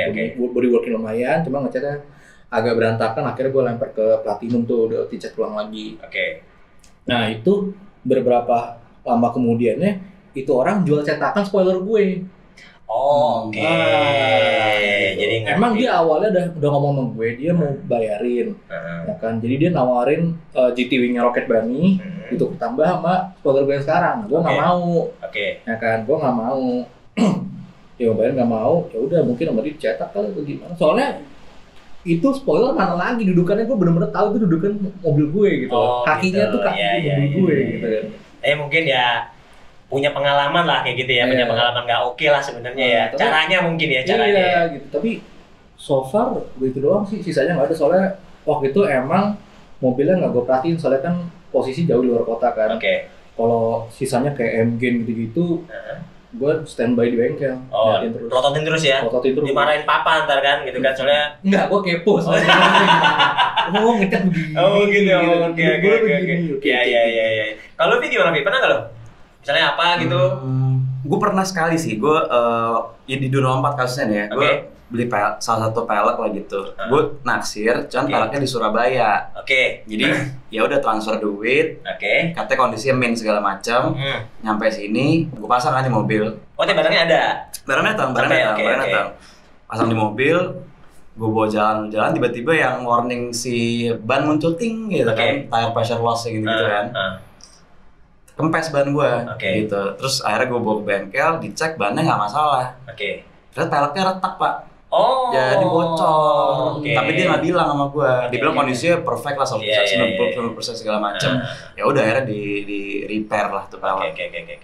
bodyworknya lumayan, cuma ngecatnya agak berantakan. Akhirnya gue lempar ke platinum tuh, udah dicat ulang lagi. Nah itu beberapa lama kemudiannya itu orang jual cetakan spoiler gue. Oke. Jadi emang dia awalnya udah ngomong sama gue, dia mau bayarin, ya kan. Jadi dia nawarin GT Wing-nya Rocket Bunny itu tambah sama spoiler gue yang sekarang. Gue nggak mau. Ya kan, gue nggak mau. Ya bayar nggak mau. Ya udah mungkin sama dia dicetak kali atau gimana. Soalnya itu spoiler mana lagi dudukannya, gue bener-bener tahu itu dudukan mobil gue gitu. Kakinya gitu. tuh kaki mobil gue gitu kan. Mungkin ya punya pengalaman lah kayak gitu ya, punya pengalaman nggak oke lah sebenarnya ya. Caranya mungkin ya caranya. Iya gitu. Tapi so far begitu doang sih, sisanya nggak ada. Soalnya waktu itu emang mobilnya nggak gue perhatiin, soalnya kan posisi jauh di luar kota kan. Kalau sisanya kayak M-Gen gitu-gitu, gue standby di bengkel. Prototin terus ya? Prototin terus. Dimarahin papa ntar kan gitu kan, soalnya enggak, gue kepo soalnya. Ngecat begini. Gitu. Oke. Iya. KalauVi gimana, Vi? Pernah nggak lo? Misalnya apa gitu? Gue pernah sekali sih, gue ya di 2004 kasusnya nih ya, gue beli salah satu pelek lah gitu. Gue naksir, cuman peleknya di Surabaya. Jadi ya udah transfer duit, katanya kondisinya min segala macam. Nyampe sini, gue pasang aja mobil. Barangnya ada? Barangnya datang. Pasang di mobil, gue bawa jalan-jalan, tiba-tiba yang warning si ban muncul ting gitu kan, tire pressure loss gitu kan. Kempes ban gue, gitu. Terus akhirnya gue bawa ke bengkel, dicek bannya nggak masalah. Terus peleknya retak pak. Jadi bocor. Tapi dia nggak bilang sama gue. Dia bilang kondisinya perfect lah, 90% segala macam. Ya udah akhirnya di repair lah tuh pelek.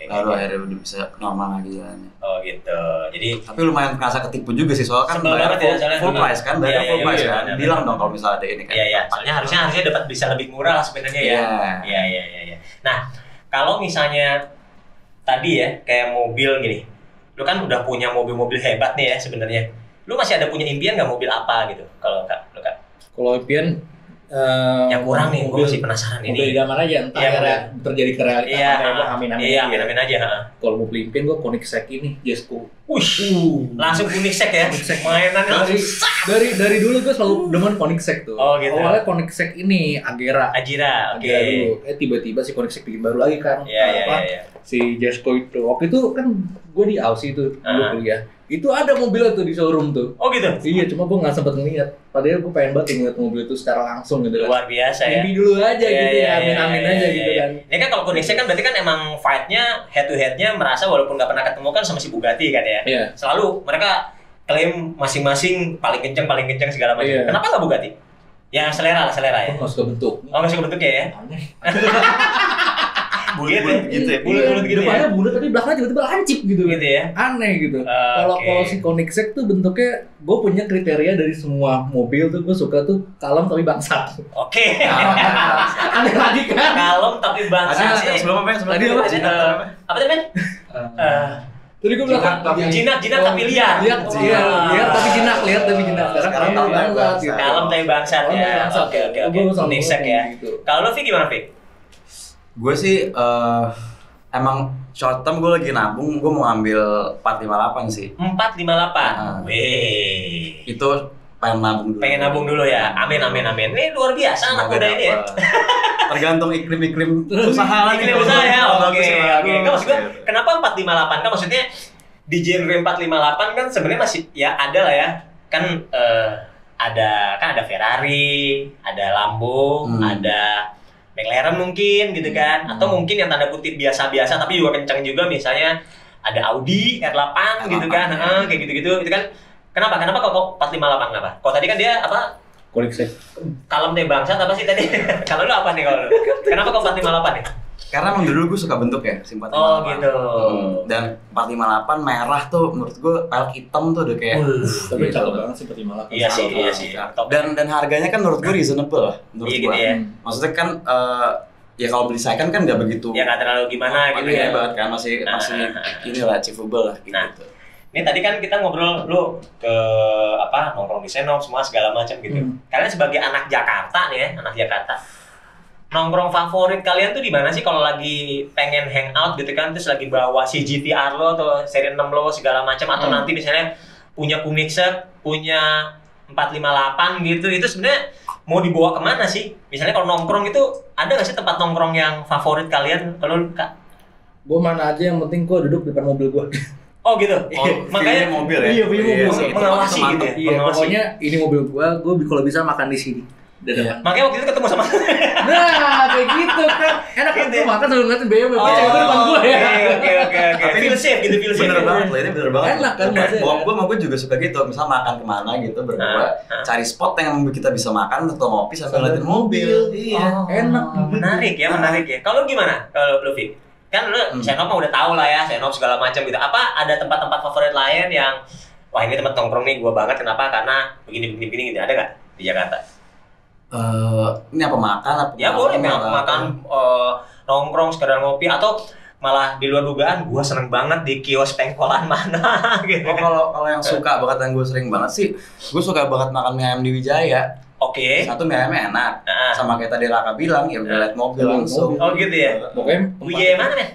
Lalu akhirnya udah bisa normal lagi jalannya. Gitu. Jadi. Tapi lumayan merasa ketipu juga sih, soalnya kan bayar full price kan, Bilang dong kalau misalnya ada ini kan. Iya. Soalnya harusnya dapat bisa lebih murah lah sebenarnya ya. Iya. Nah. Kalau misalnya tadi ya kayak mobil gini, lu kan udah punya mobil-mobil hebat nih ya sebenarnya. Lu masih ada punya impian nggak mobil apa gitu? Kalau lu Kak? Kalau impian yang kurang nih, gue masih penasaran ini. Mobil zaman aja, entah terjadi ke realitas. Amin aja. Kalau mau beli impian gue Koenigsegg ini, Jesko. Langsung Koenigsegg ya? Mainannya langsung dari dulu gue selalu demen Koenigsegg tuh. Gitu. Awalnya Koenigsegg ini Agera dulu. Tiba-tiba si Koenigsegg bikin baru lagi kan. Iya. Si Jesko itu. Waktu itu kan gue di Aussie tuh, gue kuliah. Itu ada mobilnya tuh di showroom tuh. Gitu? Iya, cuma gue gak sempet ngeliat. Padahal gue pengen banget ngeliat mobil itu secara langsung gitu kan. Luar biasa ya. Mimpi dulu aja gitu ya, amin aja gitu kan. Ini kan kalau Koenigsegg kan berarti kan emang fight-nya, head to head-nya merasa walaupun gak pernah ketemu kan sama si Bugatti kan ya. Iya. Selalu mereka klaim masing-masing paling kenceng segala macam. Iya. Kenapa gak Bugatti? Ya selera ya. Gak suka bentuk. Gak suka bentuknya ya? Aneh. Bulat gitu ya? Bulat gitu ya? Depannya bulat tapi belakangnya tiba-tiba lancip gitu ya? Aneh gitu. Kalau si Koenigsegg tuh bentuknya, gue punya kriteria dari semua mobil tuh, gue suka tuh kalem tapi bangsat. Aneh lagi kan? Kalem tapi bangsat sih. Sebelum apa? Apa tadi men? Tadi gue bilang jinak tapi liar. Liar tapi jinak. Sekarang kalem bangsat. Kalem tapi bangsat ya. Oke. Koenigsegg ya. Kalau Vi gimana Vi? Gue sih emang short term gue lagi nabung, gue mau ambil 458 sih. 458? Wih. Itu pengen nabung dulu. Ya? Amin. Ini luar biasa anak muda ini ya. Tergantung iklim usaha lagi. Iklim usaha ya? Oke. Maksud gue, kenapa 458? Kan maksudnya di genre 458 kan sebenarnya masih, ya ada lah ya. Kan ada Ferrari, ada Lambo, ada McLaren mungkin gitu kan, atau mungkin yang tanda kutip biasa-biasa tapi juga kencang juga, misalnya ada Audi R8 gitu kan, kayak gitu-gitu. Itu kan kenapa kok 458 kenapa? Kok tadi kan dia apa? Koenigsegg. Kalem deh bangsat apa sih tadi? Kalau lu apa nih kalau lu? Kenapa kok 458 nih? Karena emang dulu gue suka bentuk ya, si 458. Gitu. Dan 458 merah tuh menurut gue pelek hitam tuh udah kayak tapi cakep banget sih 458. Iya sih. Dan harganya kan menurut gue reasonable lah menurut gue. Gitu ya. Maksudnya kan ya kalau beli second kan nggak begitu. Ya nggak terlalu gimana gitu ya. Banget kan masih inilah achievable lah gitu. Ini tadi kan kita ngobrol lu ke nongkrong di Senop semua segala macam gitu. Kalian sebagai anak Jakarta nih ya, anak Jakarta. Nongkrong favorit kalian tuh di mana sih kalau lagi pengen hangout gitu kan, terus lagi bawa si GTR lo atau seri 6 lo segala macam, atau nanti misalnya punya Koenigsegg, punya 458 gitu, itu sebenarnya mau dibawa kemana sih? Misalnya kalau nongkrong itu ada nggak sih tempat nongkrong yang favorit kalian? Kalau Kak? Gue mana aja yang penting gue duduk di depan mobil gue. Oh gitu. Makanya mobil ya. Iya, punya mobil. Mengawasi gitu ya. Iya, pokoknya ini mobil gua kalau bisa makan di sini. Iya. Makanya waktu itu ketemu sama nah, kayak gitu kan. Enak kan gitu. makan sambil ngeliatin BMW cewek depan gua ya. Oke. Tapi feel safe gitu, feel safe. Bener banget loh, ini bener banget. Enak kan maksudnya. Gue sama gue juga suka gitu, misal makan kemana gitu berdua, cari spot yang kita bisa makan atau ngopi sambil ngeliatin mobil. Iya, enak. Menarik ya. Kalau gimana? Kalau Luffy? Kan lu Xenop mah udah tahu lah ya, Xenop segala macam gitu. Apa ada tempat-tempat favorit lain yang wah ini tempat nongkrong nih gua banget, kenapa? Karena begini gitu. Ada nggak di Jakarta? Ini apa makan? Ya boleh makan, nongkrong, sekedar ngopi, atau malah di luar dugaan gua seneng banget di kios pengkolan mana gitu. Kalau yang suka banget, yang gue sering banget sih, gue suka banget makan mie ayam di Wijaya. Oke. Satu mie ayamnya enak, sama kayak tadi Raka bilang, ya udah liat mobil langsung. Oh gitu ya. Pokoknya Wijaya mana nih?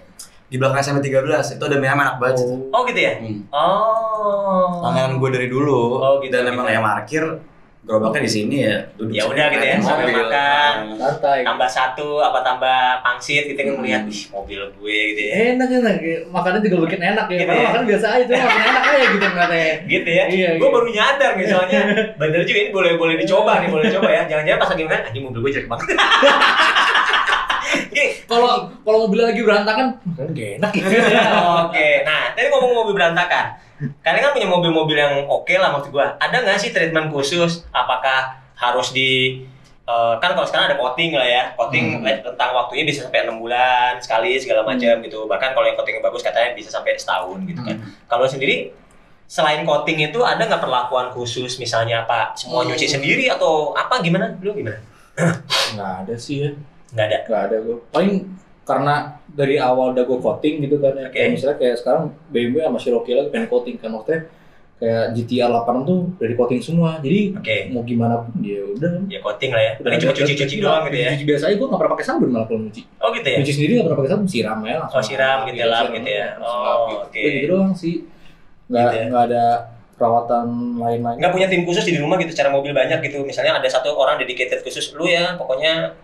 Di belakang SMP 13 itu ada mie ayam enak banget. Oh gitu ya. Oh. Langganan gue dari dulu. Oh gitu. Dan emang ya parkir gerobaknya di sini ya. Ya udah gitu ya, sambil makan. santai. Tambah satu apa tambah pangsit gitu kan, melihat mobil gue gitu ya. Enak. Makannya juga bikin enak ya. Gitu Padahal ya? makan biasa aja, cuma makan enak aja gitu katanya. Gitu ya. Iya, Gue iya. baru nyadar nih soalnya. Bener juga ini boleh dicoba nih, ya. Jangan-jangan pas lagi makan, anjing mobil gue jelek banget. Kalau mobil lagi berantakan, makan gak enak. Oke, nah tadi ngomong mobil berantakan. Kalian kan punya mobil-mobil yang oke lah maksud gua. Ada nggak sih treatment khusus? Apakah harus di kan kalau sekarang ada coating lah ya, coating tentang waktunya bisa sampai 6 bulan sekali segala macam gitu. Bahkan kalau yang coatingnya bagus katanya bisa sampai setahun gitu kan. Kalau sendiri selain coating itu ada nggak perlakuan khusus, misalnya apa semua nyuci sendiri atau apa, gimana? Lu gimana? Nggak ada sih ya. Nggak ada gue. Paling karena dari awal udah gue coating gitu kan ya. Kayak misalnya kayak sekarang BMW sama Cherokee lagi pengen coating kan, maksudnya kayak GTR 8 tuh dari coating semua. Jadi mau gimana pun dia udah. Ya coating lah ya. Paling cuma cuci-cuci doang gitu ya. Cuci biasa aja gue nggak pernah pakai sabun malah kalau nyuci. Oh gitu ya. Nyuci sendiri nggak pernah pakai sabun, siram aja langsung. Oh siram gitu ya, lap gitu ya. Oh oke. Gitu doang sih. Nggak ada perawatan lain-lain. Nggak punya tim khusus di rumah gitu, cara mobil banyak gitu. Misalnya ada satu orang dedicated khusus lu ya, pokoknya.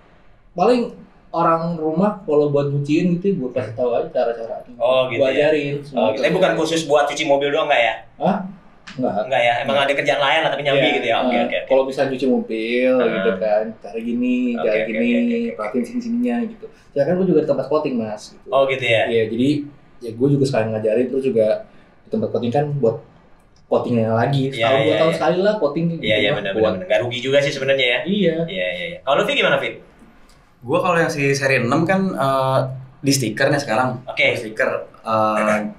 Paling orang rumah kalau buat nyuciin gitu gue kasih tahu aja cara-caranya. Oh gitu. Gue ajarin. Oh, gitu. Tapi bukan khusus buat cuci mobil doang nggak ya? Hah? Enggak ya, emang ada kerjaan lain lah tapi nyambi gitu ya. Oke. Kalau bisa nyuci mobil gitu kan, cara gini, perhatiin sini-sininya gitu. Ya kan gue juga di tempat coating mas. Gitu. Oh gitu ya? Iya, jadi ya gue juga sekalian ngajarin, terus juga di tempat coating kan buat coatingnya lagi. Setahun 2 tahun sekali lah coating gitu. Iya benar. Nggak rugi juga sih sebenarnya ya. Iya. Kalau Fit gimana Fit? Gue kalau yang si seri 6 kan di stikernya sekarang. Oke. Stiker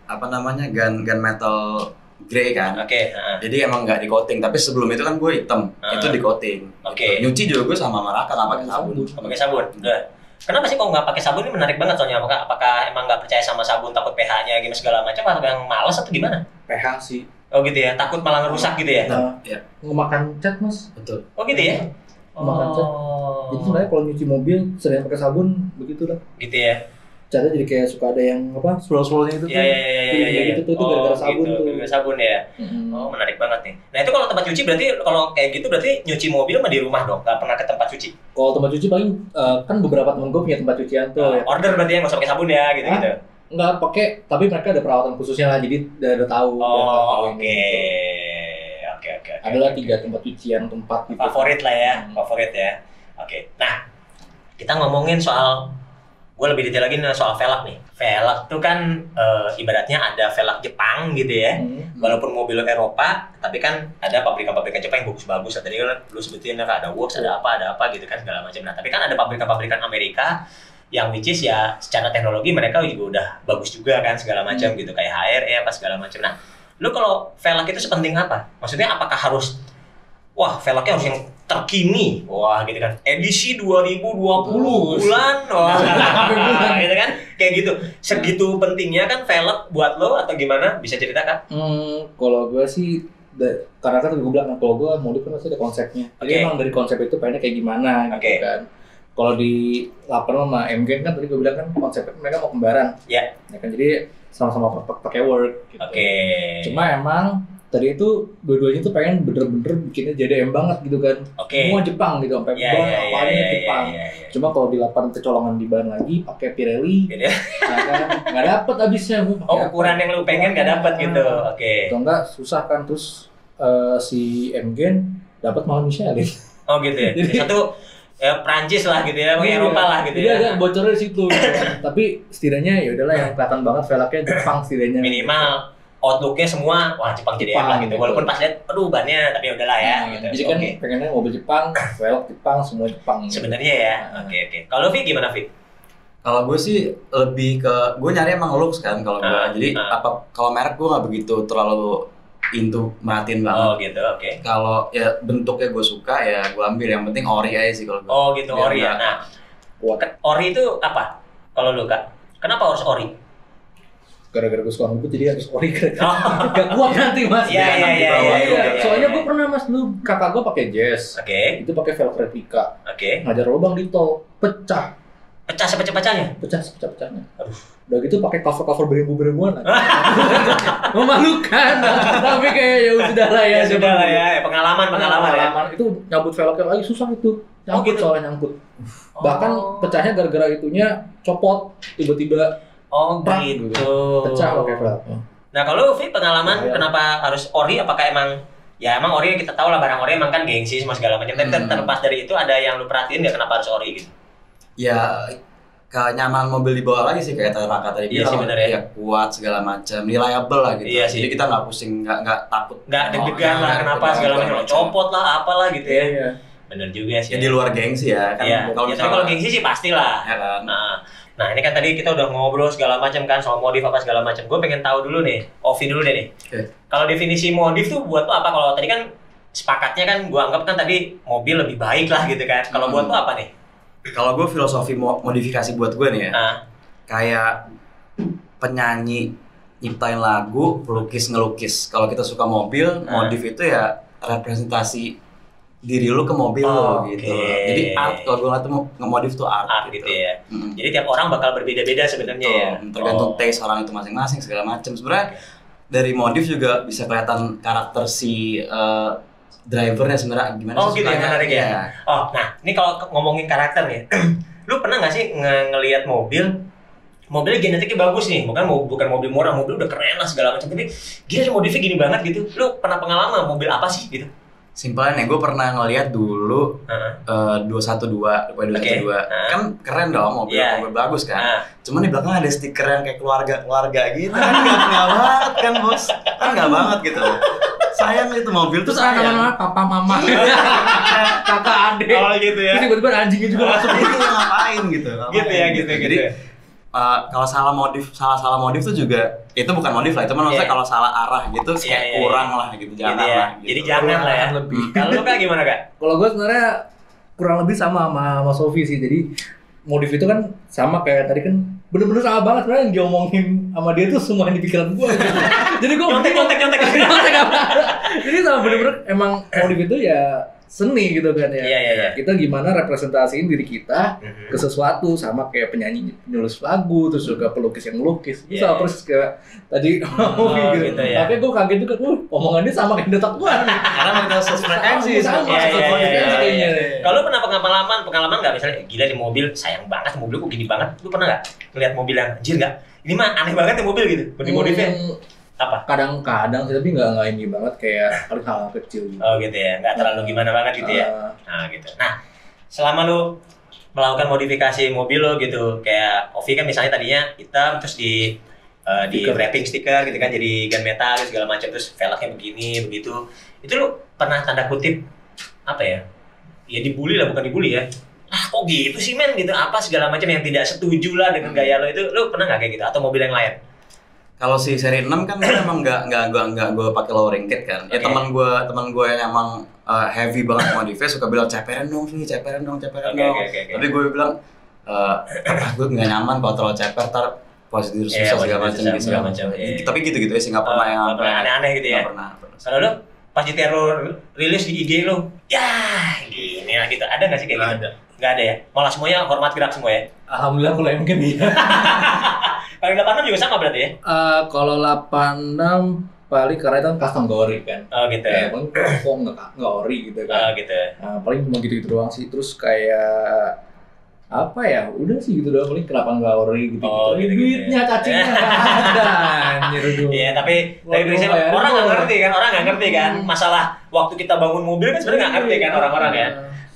apa namanya gun metal grey kan. Oke. Jadi emang nggak di coating, tapi sebelum itu kan gue hitam, itu di coating. Oke. Nyuci juga gue sama Maraka nggak pakai sabun. Nggak pakai sabun. Udah. Kenapa sih kalau nggak pakai sabun? Ini menarik banget soalnya. Apakah emang nggak percaya sama sabun, takut pH-nya gimana segala macam, atau yang malas atau gimana? pH sih. Oh gitu ya, takut malah ngerusak gitu ya? Ya. Ngemakan cat mas. Betul. Oh gitu ya? Ngemakan cat. Jadi sebenarnya kalau nyuci mobil sering pakai sabun begitu lah. Gitu ya. Catnya jadi kayak suka ada yang apa swirl-swirlnya itu. Iya. Gitu tuh gara-gara sabun gitu. tuh. Gara-gara sabun ya. Oh menarik banget nih. Nah itu kalau tempat cuci berarti kalau kayak gitu berarti nyuci mobil mah di rumah dong, nggak pernah ke tempat cuci. Kalau tempat cuci paling kan beberapa temen gue punya tempat cucian tuh. Ya. Order berarti ya nggak usah pakai sabun ya gitu. Enggak pakai, tapi mereka ada perawatan khususnya lah, jadi udah tahu. Oke. Adalah 3 tempat cucian tempat gitu. Favorit lah ya, favorit ya. Oke. Nah kita ngomongin soal, gue lebih detail lagi nih soal velg nih. Velg tuh kan ibaratnya ada velg Jepang gitu ya. Walaupun mobil Eropa, tapi kan ada pabrikan-pabrikan Jepang yang bagus-bagus. Tadi kan lu sebutin ada Works, ada apa gitu kan segala macam. Nah, tapi kan ada pabrikan-pabrikan Amerika yang which is ya secara teknologi mereka juga udah bagus juga kan segala macam gitu, kayak HRE apa segala macam. Nah, lu kalau velg itu sepenting apa? Maksudnya apakah harus velgnya harus yang terkini, gitu kan, edisi 2020 bulan, gitu kan, kayak gitu. Segitu pentingnya kan velg buat lo atau gimana? Bisa ceritakan? Kalau gue sih, karena kan gue bilang kalau gue modif kan masih ada konsepnya. Jadi emang dari konsep itu pengennya kayak gimana, gitu kan. Kalau di Lapen sama MG kan tadi gue bilang kan konsepnya mereka mau kembaran. Ya kan, jadi sama-sama pakai work. Gitu. Cuma emang tadi itu dua-duanya tuh pengen bener-bener bikinnya JDM banget gitu kan. Semua Jepang gitu, sampai ban apanya Jepang. Cuma kalau di 8 kecolongan di ban lagi pakai Pirelli, ya kan nggak dapet abisnya. Ukuran yang lu pengen nggak dapet gitu. Atau enggak susah kan, terus si M-Gen dapat malah Michelin. Oh gitu ya. Jadi satu ya Prancis lah gitu ya, Eropa lah gitu ya. Jadi ada bocornya di situ. Gitu. Tapi setidaknya ya udahlah yang kelihatan banget velgnya Jepang setidaknya. Minimal outlooknya semua wah Jepang jadi lah gitu. Walaupun pas lihat aduh bannya tapi udahlah ya gitu. Jadi kan pengennya mobil Jepang, velg Jepang, semua Jepang. Sebenarnya ya. Oke. Kalau Vi gimana Vi? Kalau gue sih lebih ke gue nyari emang looks kan kalau gue. Jadi kalau merek gue nggak begitu terlalu into merhatiin banget. Oh gitu, oke. Kalau ya bentuknya gue suka ya gue ambil, yang penting ori aja sih kalau gue. Oh gitu, ori ya. Nah, ori itu apa? Kalau lu Kak, kenapa harus ori? Gara-gara gue suka ngebut jadi harus ori kan. Gak kuat nanti mas. Iya. Soalnya gue pernah mas dulu kakak gue pakai Jazz. Itu pakai velg replika. Ngajar lubang di tol, pecah. Pecah sepecah-pecahnya? Pecah sepecah-pecahnya. Udah gitu pakai cover berembu-berembuan. Memalukan. Tapi kayak ya sudah lah ya. Pengalaman ya. Itu nyambut velgnya lagi susah itu. Soalnya nyangkut. Bahkan pecahnya gara-gara itunya copot tiba-tiba. Oh gitu. Pecah pakai velg. Nah kalau Vi pengalaman kenapa harus ori? Apakah emang ori kita tahu lah barang ori emang kan gengsi semua segala macam. Tapi terlepas dari itu ada yang lu perhatiin nggak kenapa harus ori gitu? Ya kenyamanan mobil dibawa lagi sih kayak Raka tadi bilang. Ya kuat segala macam, reliable lah gitu. Jadi kita nggak pusing, nggak takut. Nggak deg-degan lah kenapa segala macam. Copot lah apalah gitu ya. Bener juga sih. Ya di luar gengsi ya kan. Kalau gengsi sih pastilah. Ya kan. Nah ini kan tadi kita udah ngobrol segala macam kan soal modif apa segala macam. Gue pengen tahu dulu nih, Ovi dulu deh nih. Kalau definisi modif tuh buat lo apa? Kalau tadi kan sepakatnya kan gue anggap kan tadi mobil lebih baik lah gitu kan. Kalau buat lo apa nih? Kalau gue filosofi modifikasi buat gue nih ya, kayak penyanyi nyiptain lagu, pelukis ngelukis. Kalau kita suka mobil, modif itu ya representasi diri lu ke mobil lo gitu. Jadi art, kalau gue ngeliat tuh nge-modif tuh art gitu ya. Jadi tiap orang bakal berbeda-beda sebenarnya ya. Tergantung taste orang itu masing-masing segala macam. Sebenarnya dari modif juga bisa kelihatan karakter si drivernya sebenarnya gimana sih sukanya. Gitu ya. Nah ini kalau ngomongin karakter nih, lu pernah nggak sih ngelihat mobilnya genetiknya bagus nih, bukan mobil murah, mobil udah keren lah segala macam, tapi gila modifnya gini banget gitu. Lu pernah pengalaman mobil apa sih gitu? Simpelnya nih, gue pernah ngeliat dulu 212 kan keren dong mobil bagus kan. Cuman di belakang ada stiker yang kayak keluarga gitu kan nggak banget kan bos, kan nggak banget gitu. Sayang itu mobil tuh anak-anak papa mama kakak adik. Oh gitu ya. Terus tiba-tiba anjingnya juga masuk itu ngapain gitu. Gitu. Jadi kalau salah modif tuh juga itu bukan modif lah, itu maksudnya kalau salah arah gitu kayak kurang lah gitu, jangan lah gitu. Jadi jangan lah ya. Kalau lu Kak gimana Kak? Kalau gue sebenarnya kurang lebih sama Mas Sofi sih. Jadi modif itu kan sama kayak tadi kan bener-bener sama banget sebenarnya yang diomongin sama dia tuh semua yang di pikiran gue gitu. Jadi gue nyontek. Jadi sama bener-bener emang modif itu ya seni gitu kan ya. Iya. Kita gimana representasiin diri kita ke sesuatu, sama kayak penyanyi penulis lagu, terus juga pelukis yang melukis. Itu sama persis kayak tadi gitu. Ya. Tapi gue kaget juga, omongannya sama kayak detak gue. Karena kita frekuensi sama. Kalau pernah pengalaman nggak misalnya gila di mobil sayang banget mobil kok gini banget. Lu pernah nggak ngeliat mobil yang anjir nggak? Ini mah aneh banget nih mobil gitu. Modifnya apa? Kadang-kadang sih, tapi nggak ini banget kayak hal-hal kecil gitu. Oh gitu ya, nggak terlalu gimana banget gitu ya. Nah gitu. Nah selama lu melakukan modifikasi mobil lo gitu, kayak Ovi kan misalnya tadinya hitam terus di wrapping stiker gitu kan, jadi gunmetal segala macam, terus velgnya begini begitu. Itu lu pernah tanda kutip apa ya? Ya dibully lah, bukan dibully ya. Kok gitu sih men gitu, apa segala macam yang tidak setuju lah dengan gaya lo itu. Lu pernah nggak kayak gitu atau mobil yang lain? Kalau si seri 6 kan emang nggak gue pakai lowering kit kan. Ya teman gue yang emang heavy banget modifnya suka bilang ceperan dong. Tapi gue bilang gue nggak nyaman kalau terlalu ceper, ntar posisi susah segala macam. Tapi gitu sih, nggak pernah yang aneh-aneh gitu ya. Nggak pernah. Kalau lo pas di teror rilis di IG lo, ya gini lah gitu. Ada nggak sih kayak gitu? Nggak ada ya. Malah semuanya hormat gerak semua ya. Alhamdulillah kalau mungkin iya. Kalau 86 juga sama berarti ya? Kalau 86 paling karena itu kan custom gak ori kan. Oh gitu. Kayak paling kok nggak ori gitu kan. Oh gitu. Nah, paling cuma gitu doang sih. Terus kayak apa ya? Udah sih gitu doang. Paling kenapa nggak ori gitu. Oh, gitu. Duitnya cacingnya nggak ada. Anjir dulu. Iya, tapi prinsipnya orang nggak ngerti kan, masalah waktu kita bangun mobil kan sebenarnya nggak ngerti kan orang-orang ya.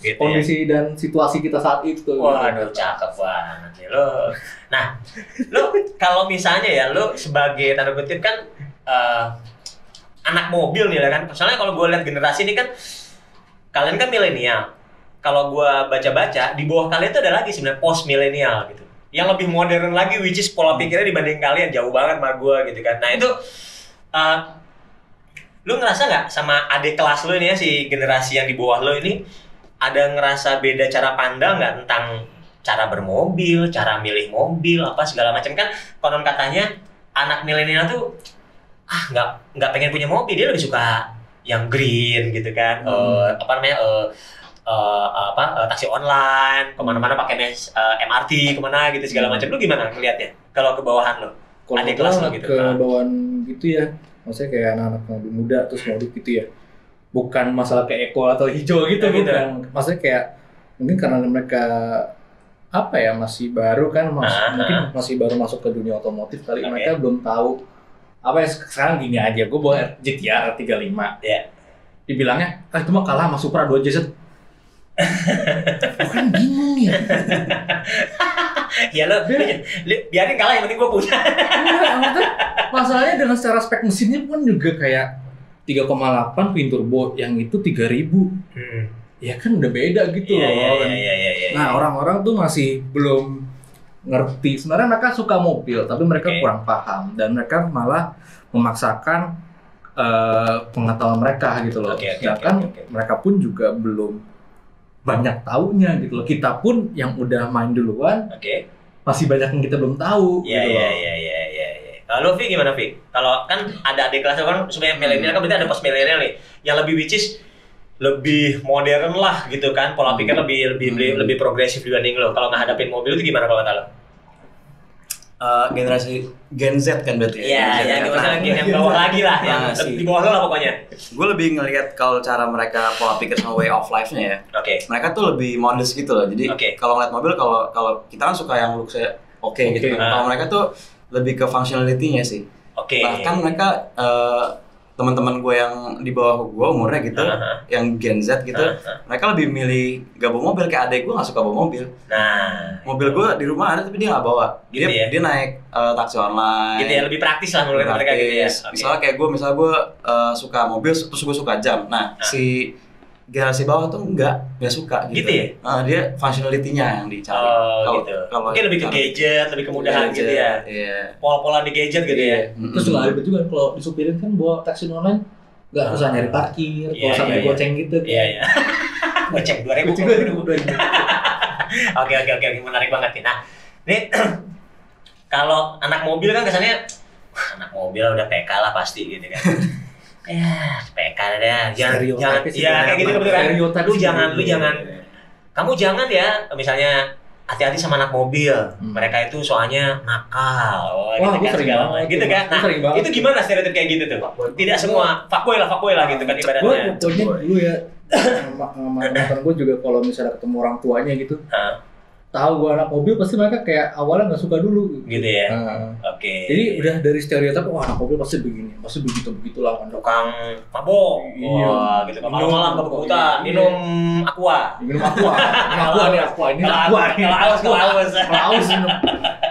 Gitu, kondisi dan situasi kita saat itu. Waduh, cakep banget nih lo. Nah, lo kalau misalnya ya lo sebagai tanda kutip kan anak mobil nih kan. Soalnya kalau gue lihat generasi ini kan kalian kan milenial. Kalau gue baca-baca di bawah kalian itu ada lagi sebenarnya post milenial gitu. Yang lebih modern lagi, which is pola pikirnya dibanding kalian jauh banget sama gue gitu kan. Nah itu lo ngerasa nggak sama adik kelas lo ini ya, si generasi yang di bawah lo ini ada ngerasa beda cara pandang nggak tentang cara bermobil, cara milih mobil, apa segala macam kan? Konon katanya anak milenial tuh nggak pengen punya mobil, dia lebih suka yang green gitu kan, taksi online, kemana-mana pakai MRT, kemana gitu segala macam. Lu gimana ngelihatnya? Kalau ke bawahan lo, adik kelas lo gitu? Ke bawahan gitu ya, maksudnya kayak anak-anak lebih muda terus modif gitu ya. Bukan masalah kayak eko atau hijau gitu, bukan. Maksudnya kayak mungkin karena mereka apa ya masih baru kan, mungkin masih baru masuk ke dunia otomotif kali. Mereka belum tahu apa ya. Sekarang gini aja, gue bawa GTR 35 ya, dibilangnya itu mah kalah sama Supra 2 JZ. Bukan bingung ya. Ya lo biarin kalah, yang penting gue punya. Masalahnya dengan secara spek mesinnya pun juga kayak 3,8 twin turbo, yang itu 3000. Ya kan udah beda gitu loh. Nah, orang-orang tuh masih belum ngerti. Sebenarnya mereka suka mobil, tapi mereka kurang paham dan mereka malah memaksakan pengetahuan mereka gitu loh. Sedangkan mereka pun juga belum banyak taunya gitu loh. Kita pun yang udah main duluan, masih banyak yang kita belum tahu gitu loh. Kalau Vi gimana Vi? Kalau kan ada adik kelas kan sebenarnya milenial, kan berarti ada post milenial nih yang lebih which is lebih modern lah gitu kan, pola pikir lebih progresif dibanding lo. Kalau ngadapin mobil itu gimana kalau kata lo? Generasi Gen Z kan berarti ya? Iya, yang bawah lagi lah, yang di bawah lo lah pokoknya. Gue lebih ngelihat kalau cara mereka pola pikir sama way of life-nya ya. Mereka tuh lebih modest gitu loh. Jadi kalau ngeliat mobil, kalau kita kan suka yang look-nya gitu. Kalau mereka tuh lebih ke functionality-nya sih. Bahkan mereka teman-teman gue yang di bawah gue umurnya gitu, yang Gen Z gitu, mereka lebih milih gak bawa mobil. Kayak adek gue nggak suka bawa mobil. Nah, mobil gue di rumah ada tapi dia nggak bawa. Gitu dia naik taksi online. Gitu ya, lebih praktis lah menurut mereka gitu ya. Misalnya kayak gue, suka mobil, terus gue suka jam. Nah, si generasi bawah tuh nggak suka gitu ya? Dia functionality-nya yang dicari. Gitu. Mungkin lebih ke gadget, lebih kemudahan gitu ya. Pola-pola di gadget gitu ya. Terus juga ribet juga kalau disupirin kan bawa taksi online, nggak usah nyari parkir, kalau sampai goceng gitu. Iya. Goceng 2.000. Oke, menarik banget nih. Nah, ini kalau anak mobil kan kesannya anak mobil udah PK lah pasti gitu kan. PK deh, jangan kayak gitu kan. Kamu jangan ya, misalnya hati-hati sama anak mobil. Mereka itu soalnya nakal. Gitu kan. Nah, itu gimana stereotip kayak gitu tuh? Tidak semua fuckboy lah gitu kan ibaratnya. Gue dulu ya, mantan gue juga kalau misalnya ketemu orang tuanya gitu, tahu gue anak mobil pasti mereka kayak awalnya nggak suka dulu gitu ya. Jadi udah dari stereotip, wah anak mobil pasti begini, pasti begitulah kan. Tukang mabok, gitu kan, malam-malam kebekutan, minum aqua nih, haus minum.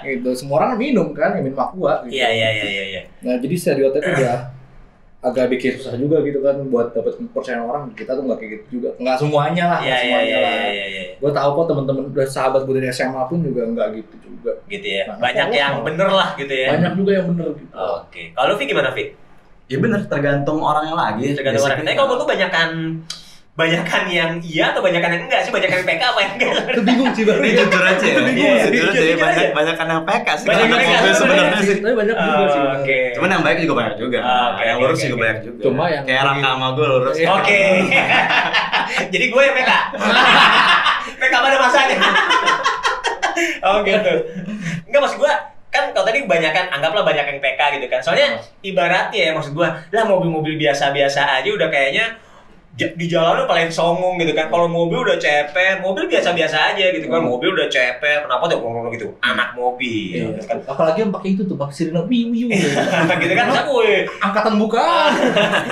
Gitu, semua orang minum kan, minum aqua. Gitu. Iya. Nah jadi stereotip udah agak bikin susah juga gitu kan buat dapat kepercayaan orang. Kita tuh nggak kayak gitu juga, nggak semuanya lah. Gue tahu kok teman-teman sahabat gue dari SMA pun juga nggak gitu juga. Gitu ya. Banyak yang bener lah gitu ya. Banyak juga yang bener gitu. Kalau Vi gimana Vi? Ya bener, tergantung orangnya lagi. Tergantung orang. Tapi kalau menurut banyakan yang iya atau banyakan yang enggak sih? Banyakan yang PK apa yang enggak? Itu bingung sih Bang. Ini jujur aja ya. Banyakan yang PK sih. Sebenarnya sih. Tapi banyak juga sih. Cuman yang baik juga banyak juga. Yang lurus juga banyak juga. Cuma yang kayak Raka sama gue lurus. Jadi gue yang PK. PK pada masanya. Gitu. Enggak, maksud gue kan kalau tadi tadi anggaplah banyak yang PK gitu kan. Soalnya ibaratnya ya maksud gua, lah mobil-mobil biasa-biasa aja udah kayaknya di jalan paling songong gitu kan. Kalau mobil udah ceper, mobil biasa-biasa aja gitu kan. Mobil udah ceper, kenapa tuh ngomong gitu? Anak mobil. Iya. Gitu kan. Apalagi yang pakai itu tuh, pakai sirine wiu gitu kan. Angkatan bukan.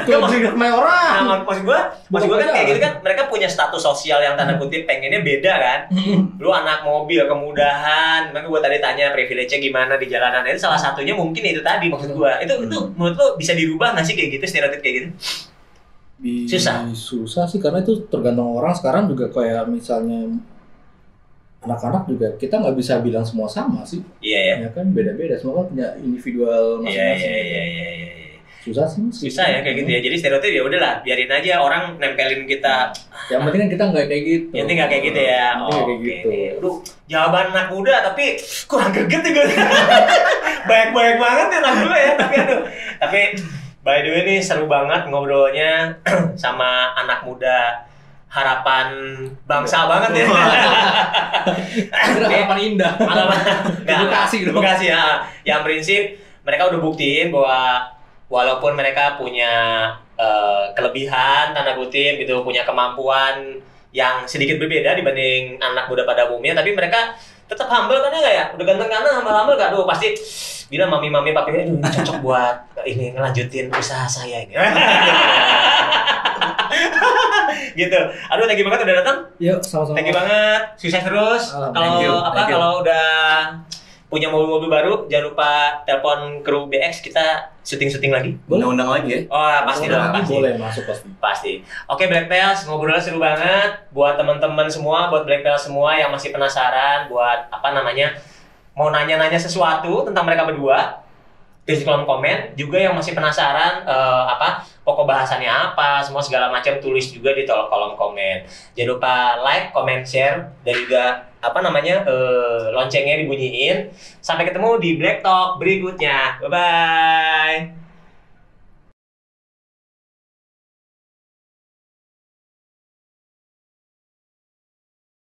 Itu maksud orang. Nah, maksud gua kan kayak gitu kan, mereka punya status sosial yang tanda kutip pengennya beda kan. Lu anak mobil, kemudahan. Makanya gua tadi tanya privilege-nya gimana di jalanan. Itu salah satunya mungkin itu tadi maksud gua. Itu menurut lu bisa dirubah nggak sih kayak gitu, stereotip kayak gitu? Susah sih, karena itu tergantung orang. Sekarang juga kayak misalnya anak-anak juga kita nggak bisa bilang semua sama sih. Iya. Ya kan beda-beda, semua kan punya individual masing-masing. Iya. Susah sih. Susah ya kayak gitu ya. Jadi stereotip ya udahlah, biarin aja orang nempelin kita. Yang penting kan kita nggak kayak gitu. Yang penting nggak kayak gitu ya. Kayak gitu. Aduh, jawaban anak muda tapi kurang greget nih gue. Banyak banget ya anak muda ya. Tapi by the way nih seru banget ngobrolnya sama anak muda, harapan bangsa banget ya. Harapan indah. Bekasi ya. Yang prinsip mereka udah buktiin bahwa walaupun mereka punya kelebihan tanda kutip gitu, punya kemampuan yang sedikit berbeda dibanding anak muda pada umumnya, tapi mereka tetap humble kan ya, ya udah ganteng-ganteng humble gak, aduh pasti bilang mami papi ini cocok buat ini ngelanjutin usaha saya ini. Gitu. Aduh, thank you banget udah datang. Yuk, sama-sama. Thank you banget. Sukses terus. Kalau udah punya mobil-mobil baru, jangan lupa telepon kru BX, kita syuting lagi. Undang-undang lagi ya? Oh, pasti dong, pasti. Boleh masuk pasti. Oke, Black Pals, ngobrolnya seru banget. Buat teman-teman semua, buat Black Pals semua yang masih penasaran, buat mau nanya-nanya sesuatu tentang mereka berdua, tulis di kolom komen. Juga yang masih penasaran pokok bahasannya apa, semua segala macam tulis juga di kolom komen. Jangan lupa like, comment, share, dan juga loncengnya dibunyiin. Sampai ketemu di Black Talk berikutnya. Bye bye.